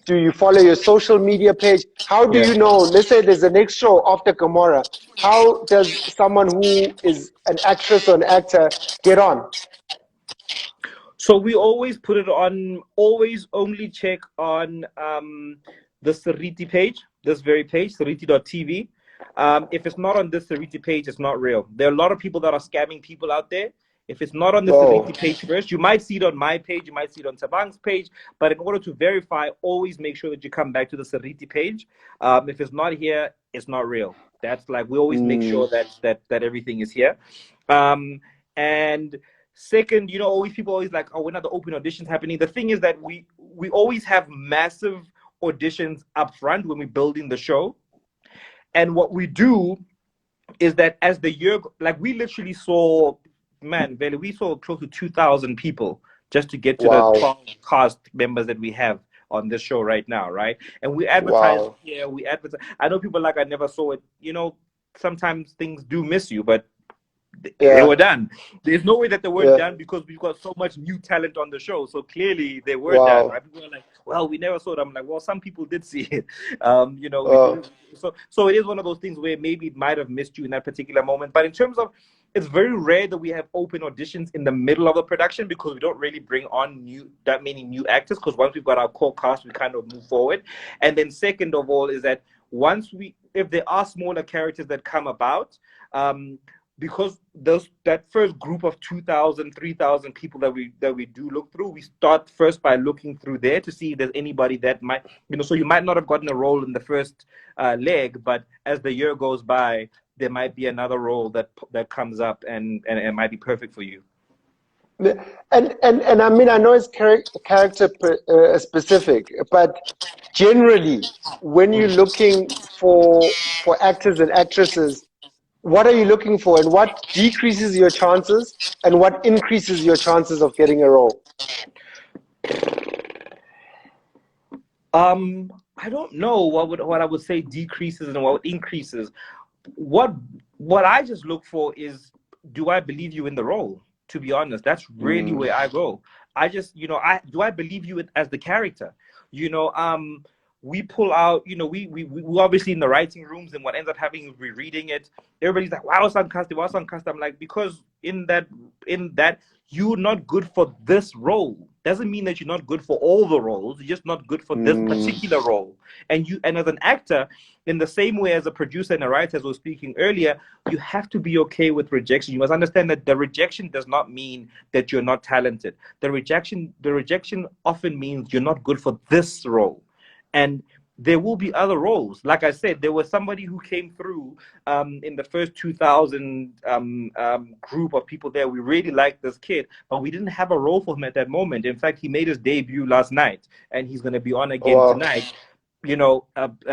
Speaker 3: Do you follow your social media page? How do
Speaker 1: Yeah.
Speaker 3: you know? Let's say there's a next show after Gomorrah. How does someone who is an actress or an actor get on?
Speaker 1: So we always put it on, always only check on the Sariti page, this very page, sariti.tv. If it's not on this Sariti page, it's not real. There are a lot of people that are scamming people out there. If it's not on the Sariti page first, you might see it on my page, you might see it on Tabang's page, but in order to verify, always make sure that you come back to the Sariti page. If it's not here, it's not real. That's like, we always make sure that everything is here. And second, you know, always people always like, oh, when are the open auditions happening? The thing is that we always have massive auditions up front when we're building the show. And what we do is that as the year, like we literally saw, man, we saw close to 2,000 people just to get to the 12 cast members that we have on this show right now, right? And we advertise here, we advertise. I know people like, I never saw it. You know, sometimes things do miss you, but they were done. There's no way that they weren't done because we've got so much new talent on the show. So clearly they were done, right? People are like, well, we never saw it. I'm like, well, some people did see it. You know, so it is one of those things where maybe it might have missed you in that particular moment. But in terms of, it's very rare that we have open auditions in the middle of the production because we don't really bring on that many new actors, because once we've got our core cast, we kind of move forward. And then second of all is that if there are smaller characters that come about, because that first group of 2,000, 3,000 people that we do look through, we start first by looking through there to see if there's anybody that might, you know, so you might not have gotten a role in the first leg, but as the year goes by, there might be another role that comes up and it might be perfect for you.
Speaker 3: And I mean, I know it's character specific, but generally, when you're looking for actors and actresses, what are you looking for, and what decreases your chances and what increases your chances of getting a role?
Speaker 1: I don't know what I would say decreases and what increases. What I just look for is, do I believe you in the role? To be honest, that's really where I go. I just, you know, do I believe you as the character? You know, we pull out, you know, we obviously in the writing rooms, and what ends up happening is we're reading it. Everybody's like, wow, what's uncast? I'm like, because in that you're not good for this role. Doesn't mean that you're not good for all the roles. You're just not good for this particular role. And as an actor, in the same way as a producer and a writer, as we were speaking earlier, you have to be okay with rejection. You must understand that the rejection does not mean that you're not talented. The rejection often means you're not good for this role. And there will be other roles. Like I said, there was somebody who came through in the first 2,000 group of people there. We really liked this kid, but we didn't have a role for him at that moment. In fact, he made his debut last night, and he's going to be on again tonight. You know,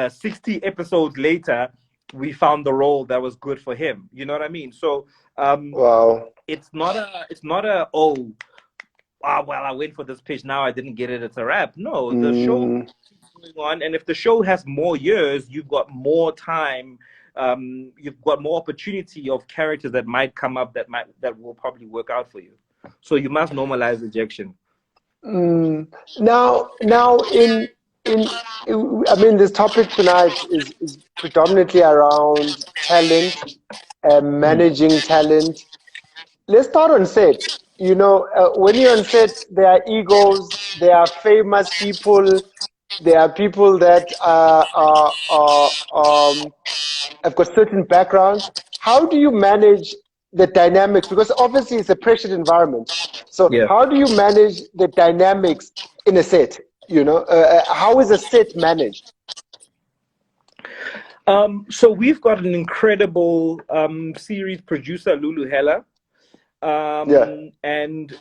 Speaker 1: 60 episodes later, we found the role that was good for him. You know what I mean? So, it's not a well, I went for this pitch, now I didn't get it, it's a wrap. No, the show going on, and if the show has more years, you've got more time, you've got more opportunity of characters that might come up that will probably work out for you. So you must normalize rejection.
Speaker 3: Now I mean, this topic tonight is predominantly around talent, managing talent. Let's start on set. You know, when you're on set, there are egos, there are famous people, there are people that have got certain backgrounds. How do you manage the dynamics? Because obviously it's a pressured environment. So how do you manage the dynamics in a set? You know, how is a set managed?
Speaker 1: So we've got an incredible series producer, Lulu Hella. And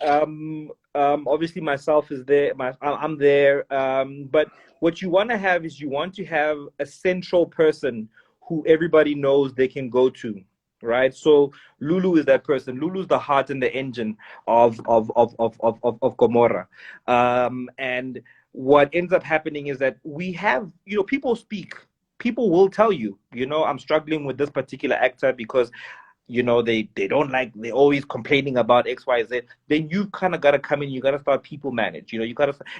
Speaker 1: obviously myself is there. I'm there. But what you want to have is a central person who everybody knows they can go to, right? So Lulu is that person. Lulu's the heart and the engine of Gomorrah. And what ends up happening is that we have, you know, people will tell you, you know, I'm struggling with this particular actor because, you know, they're always complaining about X, Y, Z. Then you kind of got to come in, you got to start people manage, you know,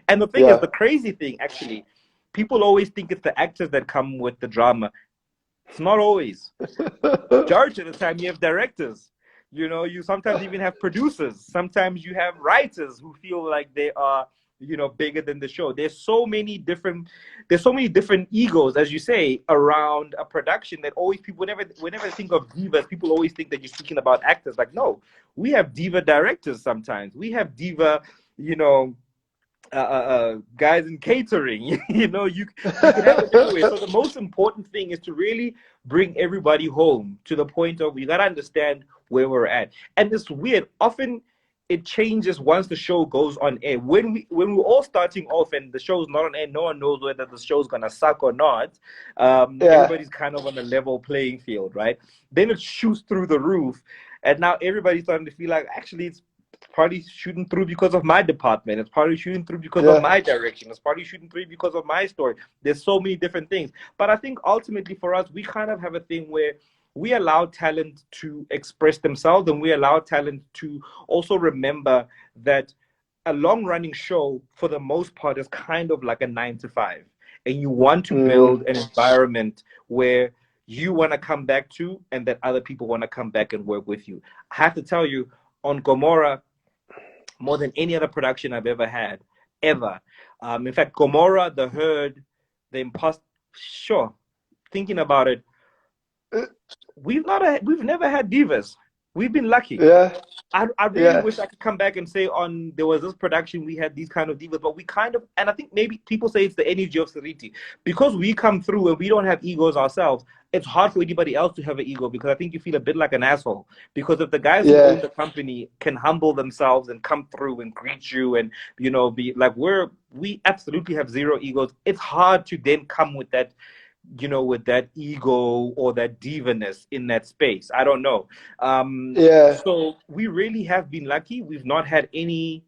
Speaker 1: and the thing is, the crazy thing, actually, people always think it's the actors that come with the drama. It's not always. Majority of the time you have directors, you know, you sometimes even have producers. Sometimes you have writers who feel like they are bigger than the show. There's so many different egos, as you say, around a production that always people, whenever they think of divas, people always think that you're speaking about actors. Like, no, we have diva directors sometimes. We have diva, guys in catering. You can have it that way. So the most important thing is to really bring everybody home to the point of, you got to understand where we're at. And it's weird. Often it changes once the show goes on air. When we're all starting off and the show's not on air, no one knows whether the show's gonna suck or not. Everybody's kind of on a level playing field, right? Then it shoots through the roof, and now everybody's starting to feel like, actually, it's probably shooting through because of my department. It's probably shooting through because of my direction. It's probably shooting through because of my story. There's so many different things. But I think ultimately for us, we kind of have a thing where we allow talent to express themselves, and we allow talent to also remember that a long-running show, for the most part, is kind of like a 9 to 5. And you want to build an environment where you want to come back to, and that other people want to come back and work with you. I have to tell you, on Gomorrah, more than any other production I've ever had, ever. In fact, Gomorrah, The Herd, The Imposter, sure, thinking about it, we've never had divas. We've been lucky. I really wish I could come back and say, there was this production, we had these kind of divas, but we kind of, and I think maybe people say it's the energy of SERITI, because we come through and we don't have egos ourselves. It's hard for anybody else to have an ego, because I think you feel a bit like an asshole. Because if the guys who own the company can humble themselves and come through and greet you and be like, we absolutely have zero egos, it's hard to then come with that, with that ego or that divaness in that space. I don't know. So we really have been lucky. We've not had any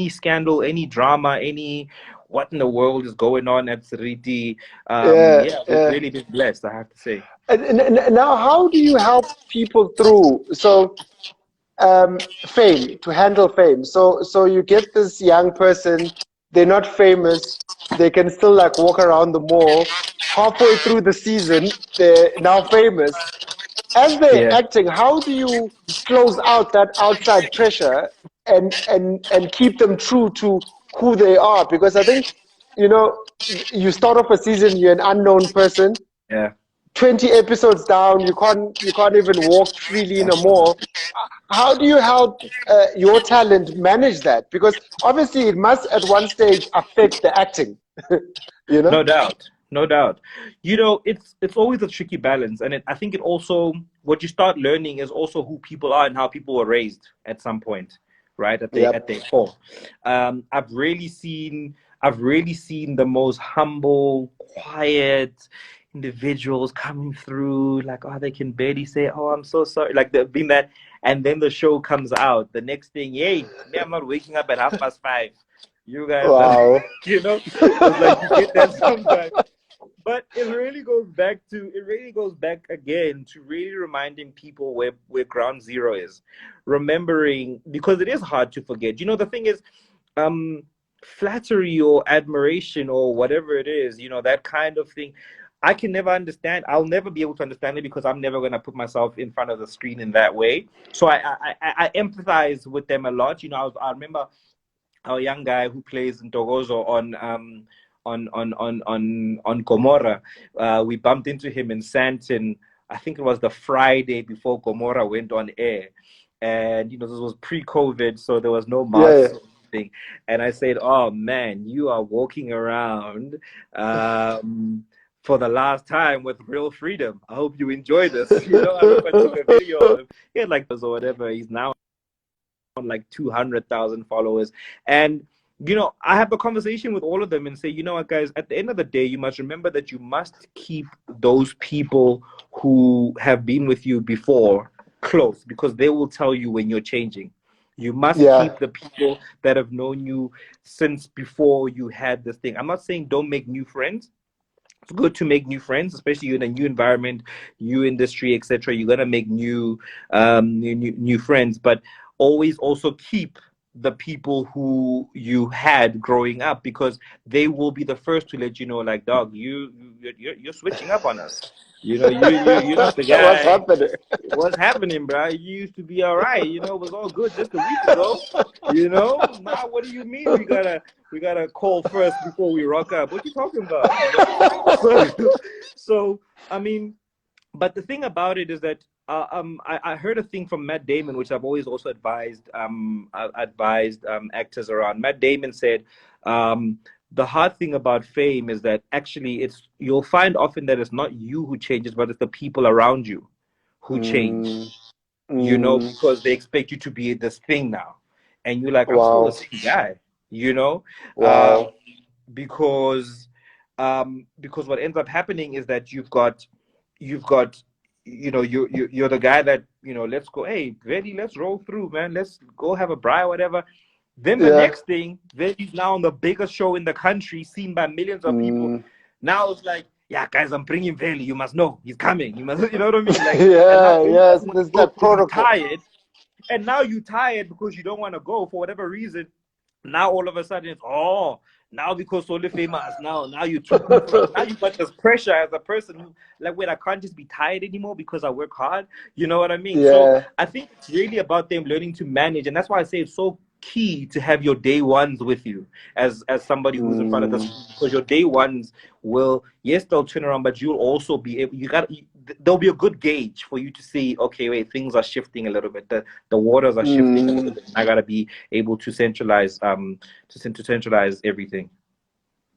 Speaker 1: scandal, any drama, any what in the world is going on at SERITI. We've really been blessed, I have to say.
Speaker 3: And now, how do you help people through fame, to handle fame? So you get this young person, they're not famous, they can still like walk around the mall. Halfway through the season, they're now famous. As they're acting, how do you close out that outside pressure and keep them true to who they are? Because I think, you start off a season, you're an unknown person. 20 episodes down, you can't even walk freely in a mall. How do you help your talent manage that? Because obviously it must at one stage affect the acting.
Speaker 1: No doubt. It's always a tricky balance, and I think it also, what you start learning is also who people are and how people were raised at some point, right? At their core. I've really seen the most humble, quiet individuals coming through, like, they can barely say, I'm so sorry, like they've been that, and then the show comes out. The next thing, I'm not waking up at 5:30. You guys,
Speaker 3: wow.
Speaker 1: it's like you get that sometimes. But it really goes back again to really reminding people where ground zero is. Remembering, because it is hard to forget. The thing is, flattery or admiration or whatever it is, that kind of thing, I can never understand. I'll never be able to understand it, because I'm never going to put myself in front of the screen in that way. So I empathize with them a lot. I remember our young guy who plays Ntokozo on Gomorrah. We bumped into him in Sandton. I think it was the Friday before Gomorrah went on air, and this was pre-COVID, so there was no masks or anything. And I said, "Oh man, you are walking around for the last time with real freedom. I hope you enjoy this." I remember I took a video of him. He had like this or whatever. He's now on like 200,000 followers, and I have a conversation with all of them and say, what, guys, at the end of the day, you must remember that you must keep those people who have been with you before close, because they will tell you when you're changing. You must keep the people that have known you since before you had this thing. I'm not saying don't make new friends. It's good to make new friends, especially in a new environment, new industry, etc. You're gonna make new friends, but always also keep the people who you had growing up, because they will be the first to let you know, like, dog, you're switching up on us. You're not the
Speaker 3: What's
Speaker 1: guy.
Speaker 3: happening?
Speaker 1: What's happening, bro? You used to be all right. It was all good just a week ago. Now what do you mean we gotta call first before we rock up? What you talking about? So I mean, but the thing about it is that I heard a thing from Matt Damon, which I've always also advised actors around. Matt Damon said, the hard thing about fame is that actually you'll find often that it's not you who changes, but it's the people around you who change. Because they expect you to be this thing now, and you're like, I'm still the
Speaker 3: Wow.
Speaker 1: same guy. You know, um,
Speaker 3: Wow.
Speaker 1: because what ends up happening is that you've got you're the guy that let's go, hey ready, let's roll through, man, let's go have a braai, whatever. Then the
Speaker 3: Yeah.
Speaker 1: next thing, then he's now on the biggest show in the country, seen by millions of people.
Speaker 3: Mm.
Speaker 1: Now it's like, yeah guys, I'm bringing Veli, you must know he's coming, you must, you know what I mean, like. And now
Speaker 3: Yeah.
Speaker 1: everybody
Speaker 3: Yes.
Speaker 1: wants
Speaker 3: There's
Speaker 1: to go
Speaker 3: that
Speaker 1: because he's
Speaker 3: protocol.
Speaker 1: tired. And now you're tired because you don't want to go for whatever reason. Now all of a sudden it's, now because Sole famous, now you're too cool for us. Now you got this pressure as a person who, like, wait, I can't just be tired anymore because I work hard. You know what I mean? So
Speaker 3: Yeah.
Speaker 1: I think it's really about them learning to manage, and that's why I say it's so key to have your day ones with you as somebody who's in front of this, because your day ones will, yes, they'll turn around, but you'll also be able, there'll be a good gauge for you to see, okay, wait, things are shifting a little bit, the waters are shifting a little bit. I gotta be able to centralize everything.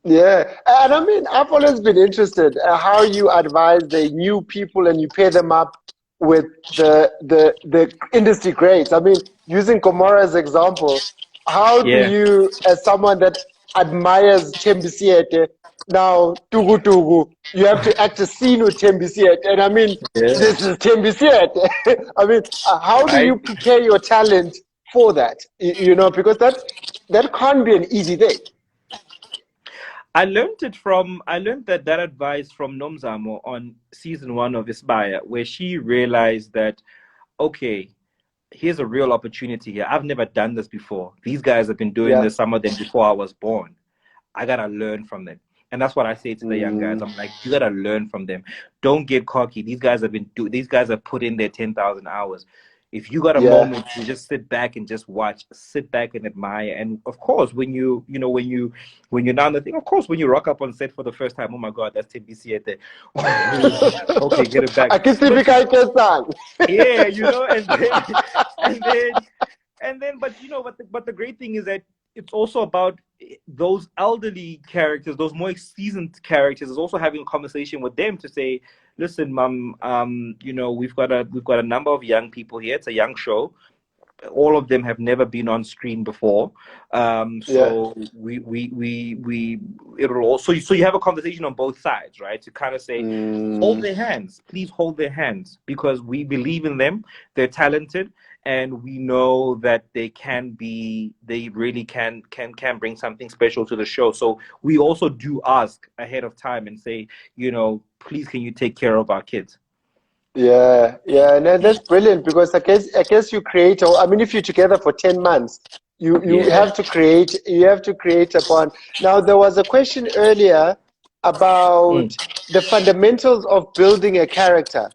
Speaker 3: Yeah, and I mean, I've always been interested how you advise the new people and you pair them up with the industry greats. I mean, using Komora as example, how do
Speaker 1: Yeah.
Speaker 3: you, as someone that admires Tembisiete, now Tugu Tugu, you have to act a scene with Tembisiete, and I mean,
Speaker 1: Yeah.
Speaker 3: this is Tembisiete. I mean, how do
Speaker 1: I
Speaker 3: you prepare your talent for that? Because that can't be an easy thing.
Speaker 1: I learned that advice from Nomzamo on season 1 of Isbaya, where she realized that, okay, here's a real opportunity here. I've never done this before. These guys have been doing
Speaker 3: Yeah.
Speaker 1: this, some of them before I was born. I gotta learn from them. And that's what I say to the young guys. I'm like, you gotta learn from them. Don't get cocky. These guys have put in their 10,000 hours. If you got a
Speaker 3: Yeah.
Speaker 1: moment to just sit back and just watch, sit back and admire. And of course, when you're down the thing, of course, when you rock up on set for the first time, oh my God, that's TBC at there. Okay, get it back. But yeah, and then but the great thing is that it's also about those elderly characters, those more seasoned characters, is also having a conversation with them to say, listen, mom, we've got a number of young people here. It's a young show. All of them have never been on screen before.
Speaker 3: Yeah.
Speaker 1: So we it'll also, so you have a conversation on both sides, right? To kind of say, hold their hands, please hold their hands, because we believe in them. They're talented, and we know that they really can bring something special to the show. So we also do ask ahead of time and say, please, can you take care of our kids?
Speaker 3: Yeah, yeah, and that's brilliant because I guess you create. I mean, if you're together for 10 months, you
Speaker 1: Yeah.
Speaker 3: have to create a bond. Now, there was a question earlier
Speaker 1: Mm.
Speaker 3: about the fundamentals of building a character.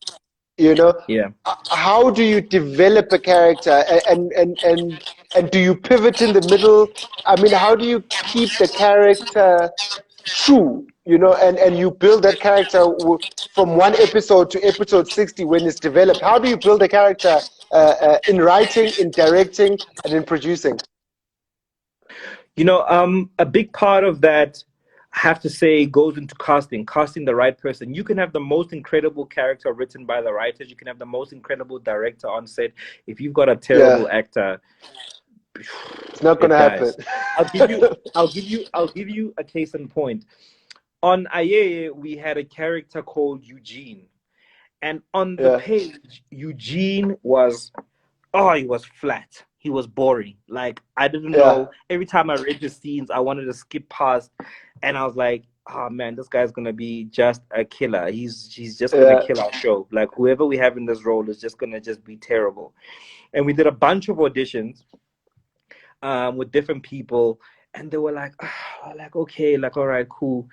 Speaker 3: You know,
Speaker 1: Yeah.
Speaker 3: how do you develop a character, and do you pivot in the middle? I mean, how do you keep the character true, and you build that character from one episode to episode 60 when it's developed? How do you build a character in writing, in directing, and in producing?
Speaker 1: A big part of that, I have to say, goes into casting the right person. You can have the most incredible character written by the writers. You can have the most incredible director on set. If you've got a
Speaker 3: Yeah,
Speaker 1: terrible actor,
Speaker 3: it's not
Speaker 1: it
Speaker 3: gonna happen.
Speaker 1: dies. I'll give you a case in point. On Aye, we had a character called Eugene, and on the
Speaker 3: Yeah,
Speaker 1: page, Eugene was, oh, he was flat. He was boring. Like, I didn't
Speaker 3: yeah,
Speaker 1: know. Every time I read the scenes, I wanted to skip past, and I was like, oh man, this guy's gonna be just a killer. He's just gonna
Speaker 3: yeah,
Speaker 1: kill our show. Like, whoever we have in this role is just gonna just be terrible. And we did a bunch of auditions with different people, and they were like, like, okay, like, all right, cool.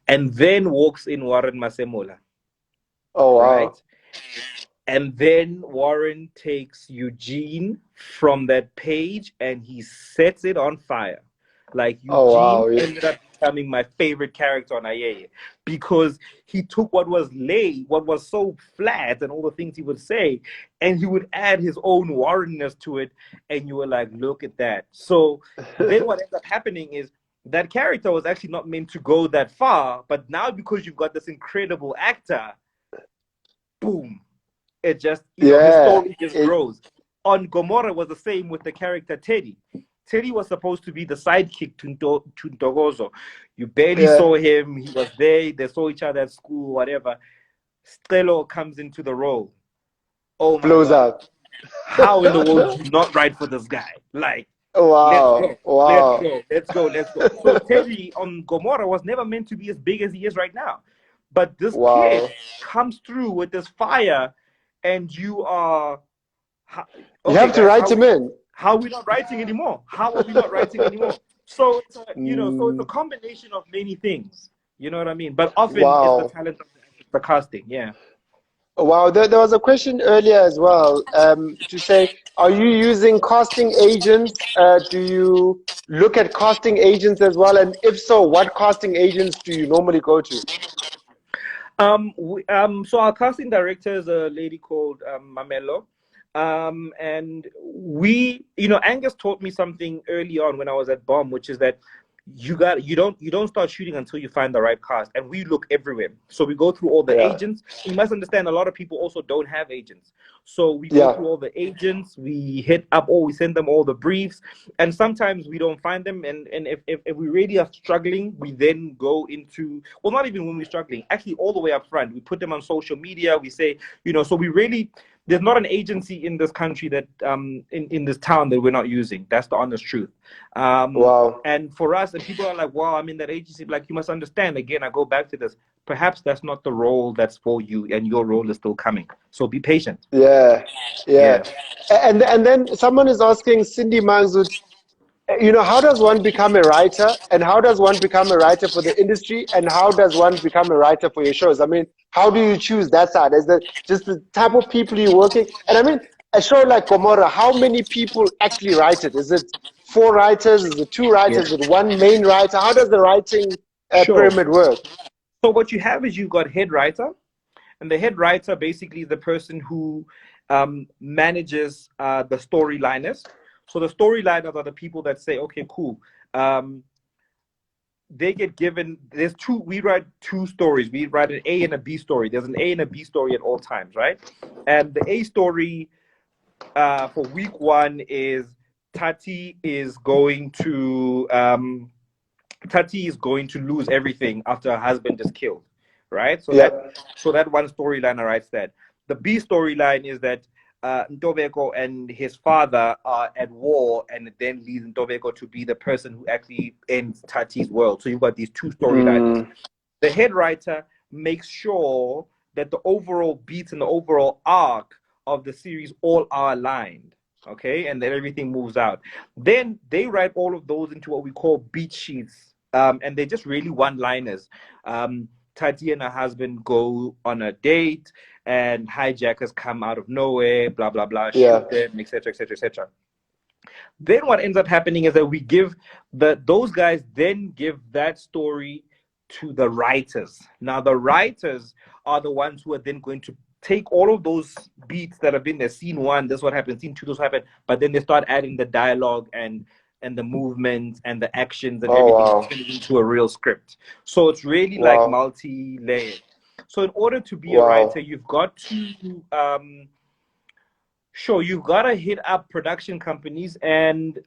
Speaker 1: And then walks in Warren Masemola.
Speaker 3: Oh,
Speaker 1: right?
Speaker 3: wow.
Speaker 1: And then Warren takes Eugene from that page and he sets it on fire. Like
Speaker 3: Oh,
Speaker 1: Eugene
Speaker 3: wow. Yeah.
Speaker 1: ended up becoming my favorite character on Ayeye because he took what was what was so flat and all the things he would say, and he would add his own Warrenness to it, and you were like, look at that. So then what ends up happening is that character was actually not meant to go that far, but now because you've got this incredible actor, boom, it just, his
Speaker 3: Yeah.
Speaker 1: story just grows. On Gomorrah was the same with the character Teddy. Teddy was supposed to be the sidekick to Ntogozo. You barely
Speaker 3: Yeah.
Speaker 1: saw him. He was there. They saw each other at school, whatever. Stelo comes into the role. Oh my
Speaker 3: Blows
Speaker 1: God.
Speaker 3: up.
Speaker 1: How in the world do you not write for this guy? Like, let's
Speaker 3: Wow.
Speaker 1: go. Let's
Speaker 3: Wow.
Speaker 1: go. Let's go. Let's go. So Teddy on Gomorrah was never meant to be as big as he is right now. But this kid
Speaker 3: Wow.
Speaker 1: comes through with this fire, and you are
Speaker 3: You
Speaker 1: okay,
Speaker 3: have to
Speaker 1: guys.
Speaker 3: write him in.
Speaker 1: How are we not writing anymore? How are we not writing anymore? So it's a, so it's a
Speaker 3: Mm,
Speaker 1: combination of many things. You know what I mean? But often it's the
Speaker 3: wow.
Speaker 1: talent of the casting. Yeah.
Speaker 3: Wow. There was a question earlier as well, to say, are you using casting agents? Do you look at casting agents as well? And if so, what casting agents do you normally go to?
Speaker 1: So our casting director is a lady called Mamelo. And Angus taught me something early on when I was at Bomb, which is that you don't start shooting until you find the right cast, and we look everywhere. So we go through all the
Speaker 3: Yeah.
Speaker 1: agents. You must understand, a lot of people also don't have agents, so we go
Speaker 3: Yeah.
Speaker 1: through all the agents, we hit up, or we send them all the briefs, and sometimes we don't find them, and if we really are struggling, we then go into, well, not even when we're struggling, actually all the way up front, we put them on social media. We say, so we really, there's not an agency in this country that in this town that we're not using. That's the honest truth.
Speaker 3: Wow.
Speaker 1: And for us, and people are like, wow, I'm in that agency. Like, you must understand, again, I go back to this, perhaps that's not the role that's for you, and your role is still coming, so be patient.
Speaker 3: Yeah.
Speaker 1: Yeah.
Speaker 3: Yeah. And then someone is asking Cindy Mangzut, how does one become a writer, and how does one become a writer for the industry, and how does one become a writer for your shows? I mean, how do you choose that side? Is that just the type of people you're working? And I mean, a show like Gomorrah, how many people actually write it? Is it 4 writers? Is it 2 writers? Is
Speaker 1: Yeah.
Speaker 3: it 1 main writer? How does the writing
Speaker 1: Sure.
Speaker 3: pyramid work?
Speaker 1: So what you have is, you've got head writer, and the head writer basically is the person who manages the storyliners. So the storyliners are the people that say, okay, cool. They get given, we write 2 stories. We write an A and a B story. There's an A and a B story at all times, right? And the A story for week 1 is Tati is going to lose everything after her husband is killed, right? So
Speaker 3: Yep.
Speaker 1: that one storyline writes that. The B storyline is that Ntobeko and his father are at war, and it then leads Ntobeko to be the person who actually ends Tati's world. So you've got these 2 storylines. The head writer makes sure that the overall beats and the overall arc of the series all are aligned, okay, and then everything moves out. Then they write all of those into what we call beat sheets, and they're just really one-liners. Tati and her husband go on a date, and hijackers come out of nowhere, blah blah blah, shoot them, etc., etc., etc. Then what ends up happening is that we give those guys then give that story to the writers. Now the writers are the ones who are then going to take all of those beats that have been there. Scene 1, this is what happened. Scene 2, this is what happened. But then they start adding the dialogue and the movements and the actions and everything into a real script. So it's really like multi-layered. So in order to be a writer, you've got to you've got to hit up production companies and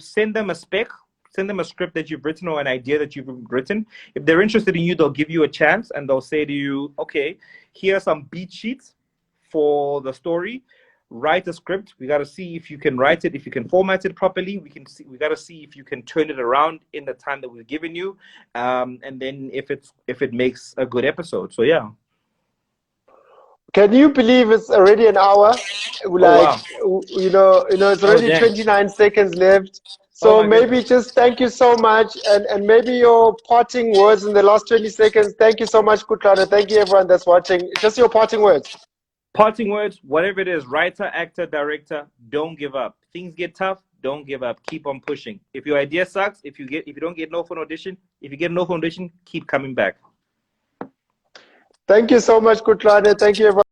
Speaker 1: send them a spec, send them a script that you've written or an idea that you've written. If they're interested in you, they'll give you a chance, and they'll say to you, okay, here are some beat sheets for the story. Write a script. We got to see if you can write it, if you can format it properly. We got to see if you can turn it around in the time that we've given you, and then if it makes a good episode. So yeah.
Speaker 3: Can you believe it's already an hour? Like,
Speaker 1: wow.
Speaker 3: it's already 29 seconds left. So
Speaker 1: my
Speaker 3: maybe
Speaker 1: goodness.
Speaker 3: just thank you so much, and maybe your parting words in the last 20 seconds. Thank you so much, Kutlwano. Thank you, everyone that's watching. Just your parting words.
Speaker 1: Parting words, whatever it is, writer, actor, director, don't give up. Things get tough, don't give up. Keep on pushing. If your idea sucks, if you don't get no for an audition, if you get no for an audition, keep coming back.
Speaker 3: Thank you so much, Kutlwano. Thank you, everyone.